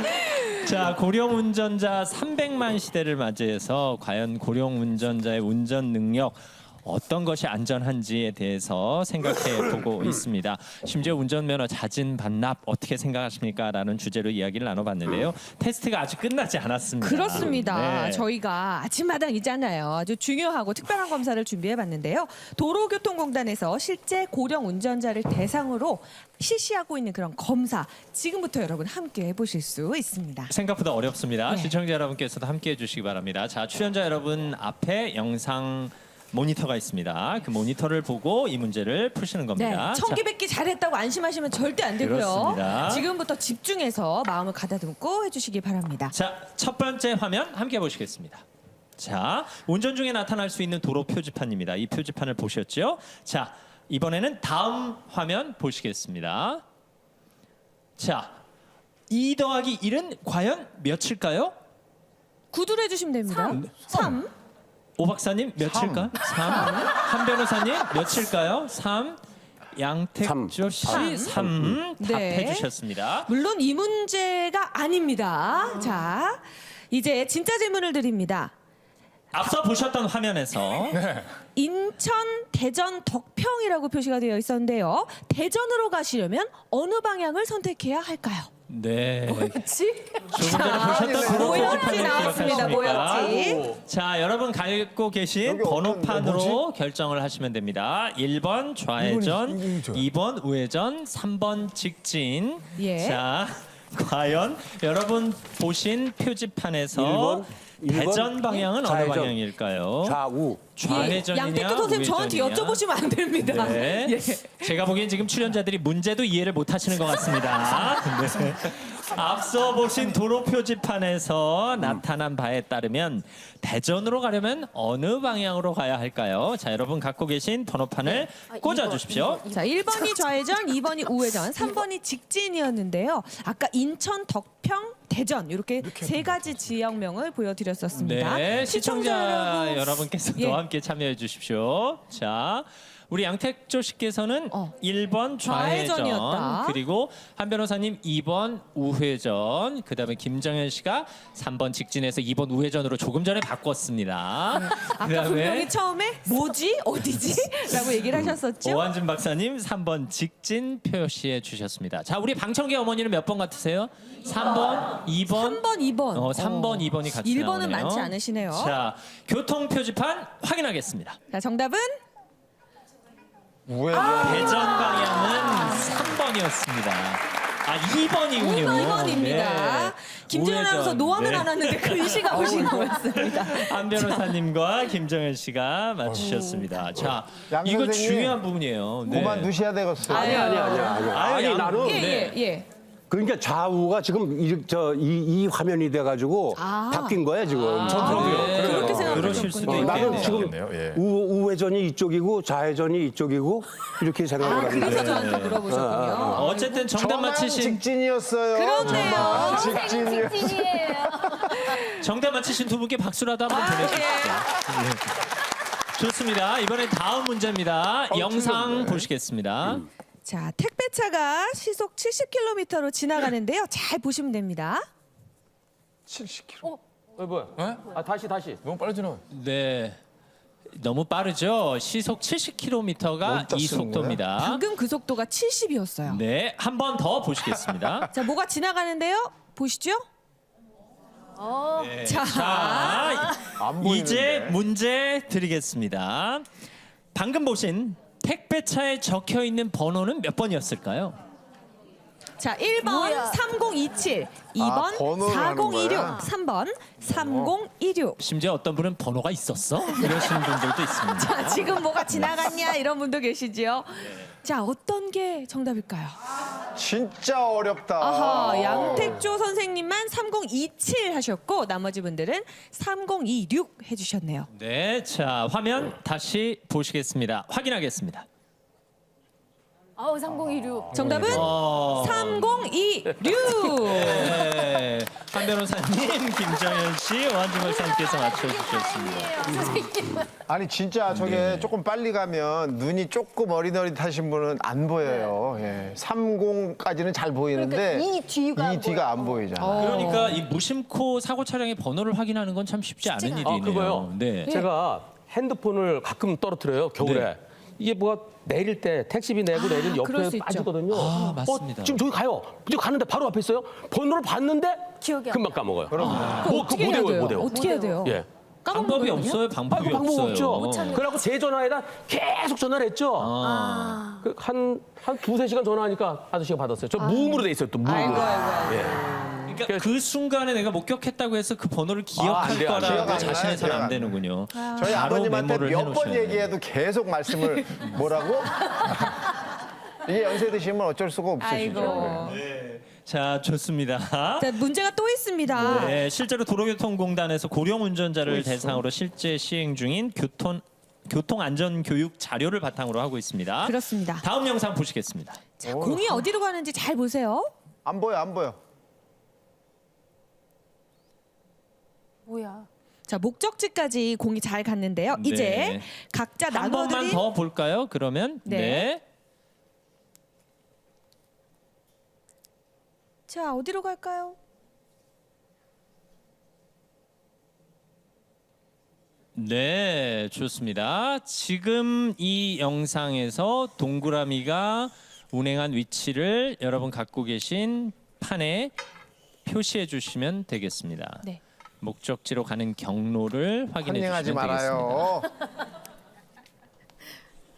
네. 자, 고령 운전자 300만 시대를 맞이해서 과연 고령 운전자의 운전 능력 어떤 것이 안전한지에 대해서 생각해 보고 있습니다. 심지어 운전면허 자진 반납 어떻게 생각하십니까? 라는 주제로 이야기를 나눠봤는데요. 테스트가 아직 끝나지 않았습니다. 그렇습니다. 네. 저희가 아침마당이잖아요. 아주 중요하고 특별한 검사를 준비해봤는데요. 도로교통공단에서 실제 고령 운전자를 대상으로 실시하고 있는 그런 검사 지금부터 여러분 함께 해보실 수 있습니다. 생각보다 어렵습니다. 네. 시청자 여러분께서도 함께해 주시기 바랍니다. 자, 출연자 여러분 앞에 영상 모니터가 있습니다. 그 모니터를 보고 이 문제를 푸시는 네, 겁니다. 청기백기 잘했다고 안심하시면 절대 안 되고요. 그렇습니다. 지금부터 집중해서 마음을 가다듬고 해주시기 바랍니다. 자, 첫 번째 화면 함께 보시겠습니다. 자, 운전 중에 나타날 수 있는 도로 표지판입니다. 이 표지판을 보셨죠? 자, 이번에는 다음 화면 보시겠습니다. 자, 2 더하기 1은 과연 몇일까요? 구두를 해주시면 됩니다. 3. 오 박사님 몇일까? 3. 한 변호사님 몇일까요? 3. 양택조 씨 3. 답해 네. 주셨습니다. 물론 이 문제가 아닙니다. 자, 이제 진짜 질문을 드립니다. 앞서 보셨던 화면에서 인천, 대전, 덕평이라고 표시가 되어 있었는데요. 대전으로 가시려면 어느 방향을 선택해야 할까요? 네. 뭐였지? 조금 전에 보셨던 도로 뭐였지 표지판을 나왔습니다. 기억하십니까? 뭐였지? 자, 여러분 갖고 계신 여기 번호판으로 결정을 하시면 됩니다. 1번 좌회전, 2번 우회전, 3번 직진. 예. 자, 과연 여러분 보신 표지판에서 대전 방향은 어느 좌회전. 방향일까요? 좌우. 좌회전이냐 양택도 선생님 저한테 우회전이냐? 여쭤보시면 안 됩니다. 네. 예. 제가 보기엔 지금 출연자들이 문제도 이해를 못 하시는 것 같습니다. 네. 앞서 보신 도로 표지판에서 나타난 바에 따르면 대전으로 가려면 어느 방향으로 가야 할까요? 자, 여러분 갖고 계신 번호판을 꽂아 주십시오. 자, 1번이 좌회전, 2번이 우회전, 3번이 직진이었는데요. 아까 인천, 덕평, 대전 이렇게 세 가지 지역명을 보여드렸었습니다. 네, 시청자 여러분. 여러분께서도 예. 함께 참여해 주십시오. 자, 우리 양택조 씨께서는 1번 좌회전, 좌회전이었다. 그리고 한 변호사님 2번 우회전, 그다음에 김정현 씨가 3번 직진해서 2번 우회전으로 조금 전에 바꿨습니다. 아까 분명히 처음에 뭐지? 어디지? 라고 얘기를 하셨었죠? 오한준 박사님 3번 직진 표시해 주셨습니다. 자, 우리 방청객 어머니는 몇 번 같으세요? 3번, 2번? 3번, 2번. 3번, 2번이 같이 1번은 나오네요. 많지 않으시네요. 자, 교통 표지판 확인하겠습니다. 자, 정답은 우회전. 대전 방향은 3번이었습니다. 아, 2번이군요. 2번입니다. 김지현 아나운서 노하면 안 왔는데 글씨가 오신 거였습니다. 한 변호사님과 김정현 씨가 맞추셨습니다. 자, 양 이거 선생님, 중요한 부분이에요. 네. 그만두셔야 되겠어요. 아니 나는 예. 그러니까 좌우가 지금 이 화면이 돼가지고 바뀐 거야 지금. 그렇게 그러실 수도 생각하셨군요. 나는 있겠네요. 지금 있겠네요. 예. 우회전이 이쪽이고 좌회전이 이쪽이고 이렇게 생각을 하는데. 그래서 저한테 물어보셨군요. 어쨌든 정답 저만 맞히신 직진이었어요. 그렇네요. 저만 직진이요. 직진이에요. 정답 맞히신 두 분께 박수라도 한번 보내주시죠. 네. 좋습니다. 이번엔 다음 문제입니다. 영상 보시겠습니다. 자, 택배차가 시속 70km로 지나가는데요. 잘 보시면 됩니다. 70km. 뭐야? 아, 다시. 너무 빨리 지나. 네. 너무 빠르죠? 시속 70km가 어디다 이 쓰는 속도입니다. 방금 그 속도가 70이었어요. 네, 한 번 더 보시겠습니다. 자, 뭐가 지나가는데요? 보시죠. 네. 자, 안 보이는데. 이제 문제 드리겠습니다. 방금 보신 택배차에 적혀 있는 번호는 몇 번이었을까요? 자, 1번 뭐야? 3027, 2번 번호를 하는 4026, 거야? 3번 3026. 심지어 어떤 분은 번호가 있었어? 이러시는 분들도 있습니다. 자, 지금 뭐가 지나갔냐 이런 분도 계시지요. 자, 어떤 게 정답일까요? 진짜 어렵다. 아하, 양택조 선생님만 3027 하셨고 나머지 분들은 3026 해주셨네요. 네, 자, 화면 다시 보시겠습니다. 확인하겠습니다. 아우 3026. 정답은 3026. 네, 한 변호사님, 김정현 씨, 오한준 박사님께서 맞춰주셨습니다. 선생님. 아니 진짜 저게 조금 빨리 가면 눈이 조금 어릿어릿하신 분은 안 보여요. 예. 30까지는 잘 보이는데 그러니까 이 뒤가 안 안 보이잖아. 그러니까 이 무심코 사고 차량의 번호를 확인하는 건 참 쉽지 않은 일이네요. 그거요. 네. 제가 핸드폰을 가끔 떨어뜨려요, 겨울에. 네. 이게 뭐가 내릴 때 택시비 내고 내리는 그럴 수 옆에 있죠. 빠지거든요. 아, 맞습니다. 지금 저기 가요. 이제 가는데 바로 앞에 있어요. 번호를 봤는데 기억이 안 금방 까먹어요. 그거 어떻게 해야 못 돼요? 외워요. 어떻게 해야 돼요? 예. 까먹는 방법이 거거든요? 없어요. 방법이 방법 없어요. 없죠. 그래갖고 제 전화에다 계속 전화를 했죠. 한 두세 시간 전화하니까 아저씨가 받았어요. 저 무음으로 돼 있어요, 또 무음으로. 아이고, 아이고. 예. 그러니까 그 순간에 내가 목격했다고 해서 그 번호를 기억할 안 돼요, 안 돼요. 기억 거라고 안 자신이 나요, 잘 기억 안 안 되는군요. 저희 바로 아버님한테 메모를 몇 번 해놓으셔야 돼요. 얘기해도 계속 말씀을 뭐라고? 이게 연세 드시면 어쩔 수가 없으시죠. 아이고. 자, 좋습니다. 자, 문제가 또 있습니다. 네, 실제로 도로교통공단에서 고령 운전자를 대상으로 실제 시행 중인 교통안전교육 자료를 바탕으로 하고 있습니다. 그렇습니다. 다음 영상 보시겠습니다. 자, 공이 어디로 가는지 잘 보세요. 안 보여, 안 보여. 뭐야? 자, 목적지까지 공이 잘 갔는데요. 네. 이제 각자 한 번만 나눠드린 더 볼까요? 그러면 네. 자, 어디로 갈까요? 네, 좋습니다. 지금 이 영상에서 동그라미가 운행한 위치를 여러분 갖고 계신 판에 표시해 주시면 되겠습니다. 네. 목적지로 가는 경로를 확인해 컨닝하지 주시면 되겠습니다. 말아요.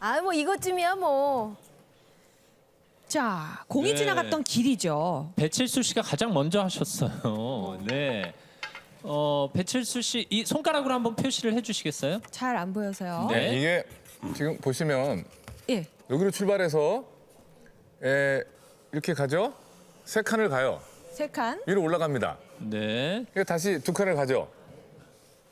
아, 뭐 이것쯤이야 뭐. 자, 공이 네. 지나갔던 길이죠. 배칠수 씨가 가장 먼저 하셨어요. 네. 배칠수 씨 이 손가락으로 한번 표시를 해 주시겠어요? 잘 안 보여서요. 네. 이게 지금 보시면 예. 여기로 출발해서 이렇게 가죠. 세 칸을 가요. 세 칸. 위로 올라갑니다. 네. 그리고 다시 두 칸을 가죠.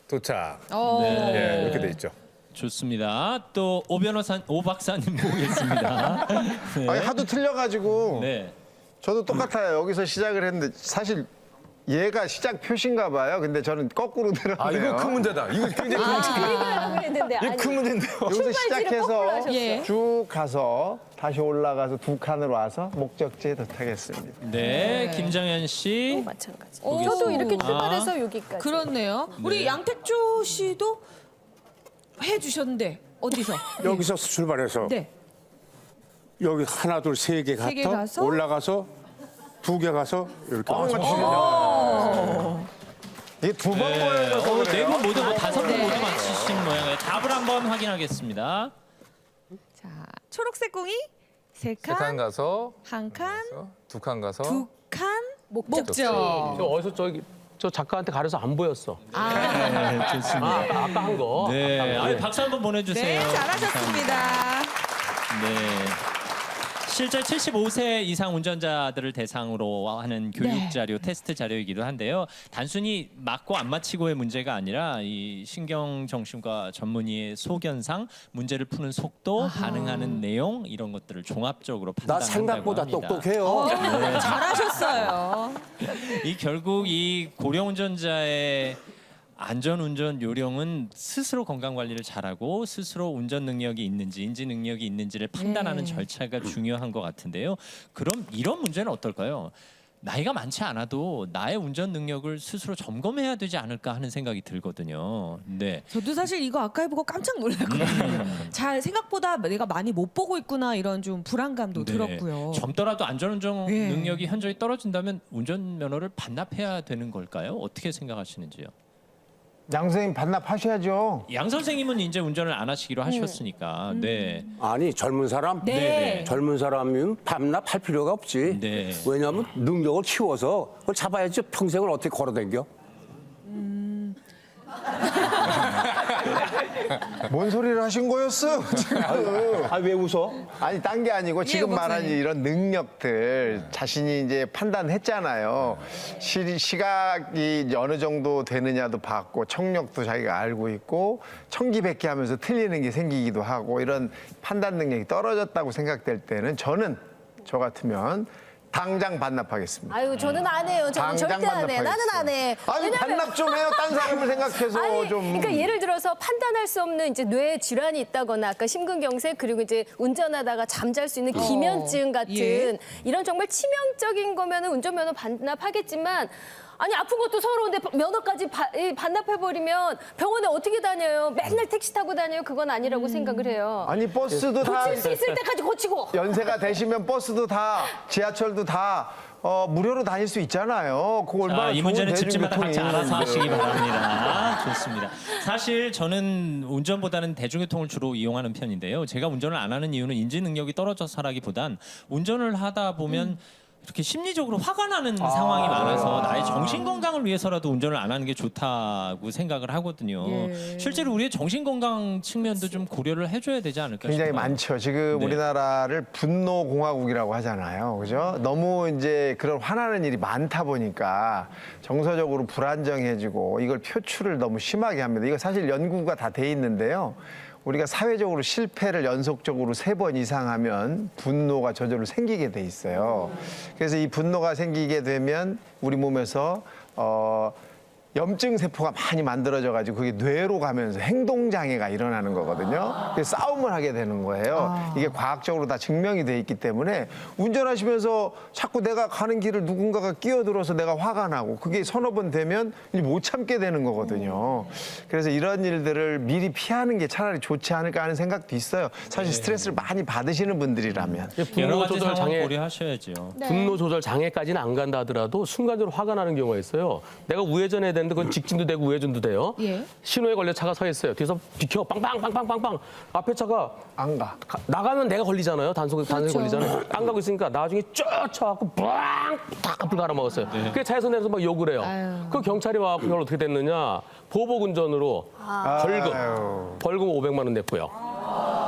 도착. 네. 예, 이렇게 돼 있죠. 좋습니다. 또 오 박사님 모겠습니다. 네. 아니, 하도 틀려가지고 네. 저도 똑같아요. 여기서 시작을 했는데 사실 얘가 시작 표시인가 봐요. 근데 저는 거꾸로 들었네요. 아, 이거 큰 문제다. 이거 굉장히 큰 문제다. 그러려고 그랬는데 이거 큰 문제인데요. 여기서 출발지를 거꾸로 시작해서 하셨어요. 예. 쭉 가서 다시 올라가서 두 칸으로 와서 목적지에 도착했습니다. 네, 김정현 씨. 마찬가지. 오. 저도 이렇게 아. 출발해서 여기까지. 그렇네요. 우리 양택조 씨도 해 주셨는데 어디서? 여기서 출발해서 네. 여기 하나, 둘, 세 개 세개 가서 가서? 올라가서 두 개 가서 이렇게 와서. 이게 두 번 보여줘서 네 그래요. 분 모두 다섯 분 모두 맞히신 모양이에요. 답을 한번 확인하겠습니다. 자, 초록색 공이 세 세 칸 칸, 가서 한 칸, 두 칸 가서 두 칸, 목적. 저 어디서 저 작가한테 가려서 안 보였어. 네, 좋습니다. 아까 한 거. 네, 아니, 박수 한번 보내주세요. 네, 잘하셨습니다. 네. 실제 75세 이상 운전자들을 대상으로 하는 교육 네. 자료, 테스트 자료이기도 한데요. 단순히 맞고 안 맞히고의 문제가 아니라 이 신경정신과 전문의의 소견상 문제를 푸는 속도, 반응하는 내용 이런 것들을 종합적으로 나 판단한다고 생각보다 합니다. 똑똑해요. 잘하셨어요. 이 결국 이 고령 운전자의 안전운전 요령은 스스로 건강관리를 잘하고 스스로 운전 능력이 있는지 인지 능력이 있는지를 판단하는 네. 절차가 중요한 것 같은데요. 그럼 이런 문제는 어떨까요? 나이가 많지 않아도 나의 운전 능력을 스스로 점검해야 되지 않을까 하는 생각이 들거든요. 네. 저도 사실 이거 아까 해보고 깜짝 놀랐거든요. 잘 생각보다 내가 많이 못 보고 있구나 이런 좀 불안감도 네. 들었고요. 젊더라도 안전운전 예. 능력이 현저히 떨어진다면 운전면허를 반납해야 되는 걸까요? 어떻게 생각하시는지요? 양 선생님 반납하셔야죠. 양 선생님은 이제 운전을 안 하시기로 하셨으니까. 네. 아니 젊은 사람, 네. 젊은 사람이면 반납할 필요가 없지. 네. 왜냐하면 능력을 키워서 그걸 잡아야지 평생을 어떻게 걸어댕겨? 뭔 소리를 하신 거였어? 지금. 아 왜 웃어? 아니 딴 게 아니고 지금 박사님. 말한 이런 능력들 자신이 이제 판단했잖아요. 시각이 어느 정도 되느냐도 봤고 청력도 자기가 알고 있고 청기백기하면서 틀리는 게 생기기도 하고 이런 판단 능력이 떨어졌다고 생각될 때는 저는 저 같으면 당장 반납하겠습니다. 아유, 저는 안 해요. 저는 당장 절대 안 해. 나는 안 해. 아니 반납 좀 해요. 딴 사람을 생각해서 아니, 좀. 그러니까 예를 들어서 판단할 수 없는 이제 뇌 질환이 있다거나 아까 심근경색 그리고 이제 운전하다가 잠잘 수 있는 기면증 같은 예. 이런 정말 치명적인 거면은 운전면허 반납하겠지만 아니 아픈 것도 서러운데 면허까지 반납해버리면 병원에 어떻게 다녀요? 맨날 택시 타고 다녀요? 그건 아니라고 생각을 해요. 아니 버스도 다 고칠 수 있을 때까지 고치고. 연세가 되시면 버스도 다 지하철도 다 무료로 다닐 수 있잖아요. 그거 얼마나 이 좋은 문제는 집집마다 각자 알아서 하시기 대중교통이. 바랍니다. 좋습니다. 사실 저는 운전보다는 대중교통을 주로 이용하는 편인데요. 제가 운전을 안 하는 이유는 인지 능력이 떨어져서라기보단 운전을 하다 보면 이렇게 심리적으로 화가 나는 상황이 많아서 나의 정신 건강을 위해서라도 운전을 안 하는 게 좋다고 생각을 하거든요. 실제로 우리의 정신 건강 측면도 좀 고려를 해줘야 되지 않을까 굉장히 싶어요. 많죠. 지금 네. 우리나라를 분노 공화국이라고 하잖아요. 그죠? 너무 이제 그런 화나는 일이 많다 보니까 정서적으로 불안정해지고 이걸 표출을 너무 심하게 합니다. 이거 사실 연구가 다 돼 있는데요. 우리가 사회적으로 실패를 연속적으로 3번 이상 하면 분노가 저절로 생기게 돼 있어요. 그래서 이 분노가 생기게 되면 우리 몸에서 염증 세포가 많이 만들어져 가지고 그게 뇌로 가면서 행동 장애가 일어나는 거거든요. 그래서 싸움을 하게 되는 거예요. 이게 과학적으로 다 증명이 돼 있기 때문에 운전하시면서 자꾸 내가 가는 길을 누군가가 끼어들어서 내가 화가 나고 그게 서너 번 되면 이제 못 참게 되는 거거든요. 그래서 이런 일들을 미리 피하는 게 차라리 좋지 않을까 하는 생각도 있어요. 사실 스트레스를 많이 받으시는 분들이라면. 여러 분노 가지 조절 상황 장애 고려하셔야죠. 분노 조절 장애까지는 안 간다 하더라도 순간적으로 화가 나는 경우가 있어요. 내가 우회전해야 되는데 그건 직진도 되고 우회전도 돼요. 예. 신호에 걸려 차가 서 있어요. 뒤에서 비켜 빵빵빵빵빵빵. 앞에 차가 안 가. 나가면 내가 걸리잖아요. 단속에 걸리잖아요. 안 가고 있으니까 나중에 쭉 쳐갖고 딱 앞을 갈아먹었어요. 그 차에서 내려서 막 욕을 해요. 그 경찰이 와서 그걸 어떻게 됐느냐. 보복 운전으로 벌금 500만 원 냈고요.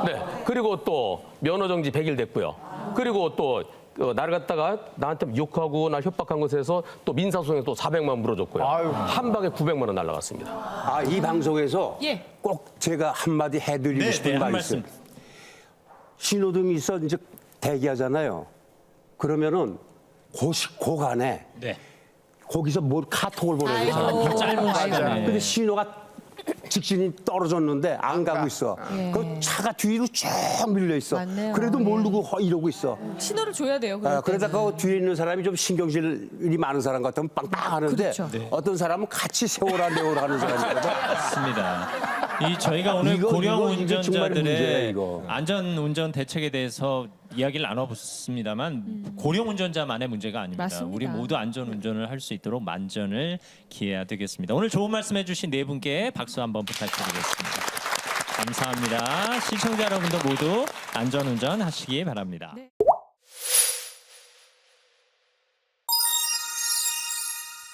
네. 그리고 또 면허 정지 100일 됐고요. 그리고 또 나를 갖다가 나한테 욕하고 날 협박한 것에서 또 민사소송에 또 400만 원 물어줬고요. 한 방에 900만 원 날라갔습니다. 이 방송에서 예. 꼭 제가 한마디 해드리고 네, 싶은 네, 말이 한 있어요. 말씀. 신호등이 있어 이제 대기하잖아요. 그러면은 고간에 네. 거기서 뭘 카톡을 보내는 사람이 짧은 시간에. 근데 신호가 직진이 떨어졌는데 안 가고 있어. 그 차가 뒤로 쭉 밀려 있어. 맞네요. 그래도 모르고 이러고 있어. 신호를 줘야 돼요. 그럴 그러다 때는. 그 뒤에 있는 사람이 좀 신경질이 많은 사람 같으면 빵빵 하는데 그렇죠. 어떤 사람은 같이 세워라 내워라 하는 사람이거든. 맞습니다. 저희가 오늘 이거 고령 이게 정말 문제예요, 운전자들의 이거. 안전 운전 대책에 대해서 이야기를 나눠봤습니다만 고령 운전자만의 문제가 아닙니다. 맞습니다. 우리 모두 안전 운전을 할 수 있도록 만전을 기해야 되겠습니다. 오늘 좋은 말씀해주신 네 분께 박수 한번 부탁드리겠습니다. 감사합니다. 시청자 여러분도 모두 안전 운전 하시기 바랍니다. 네.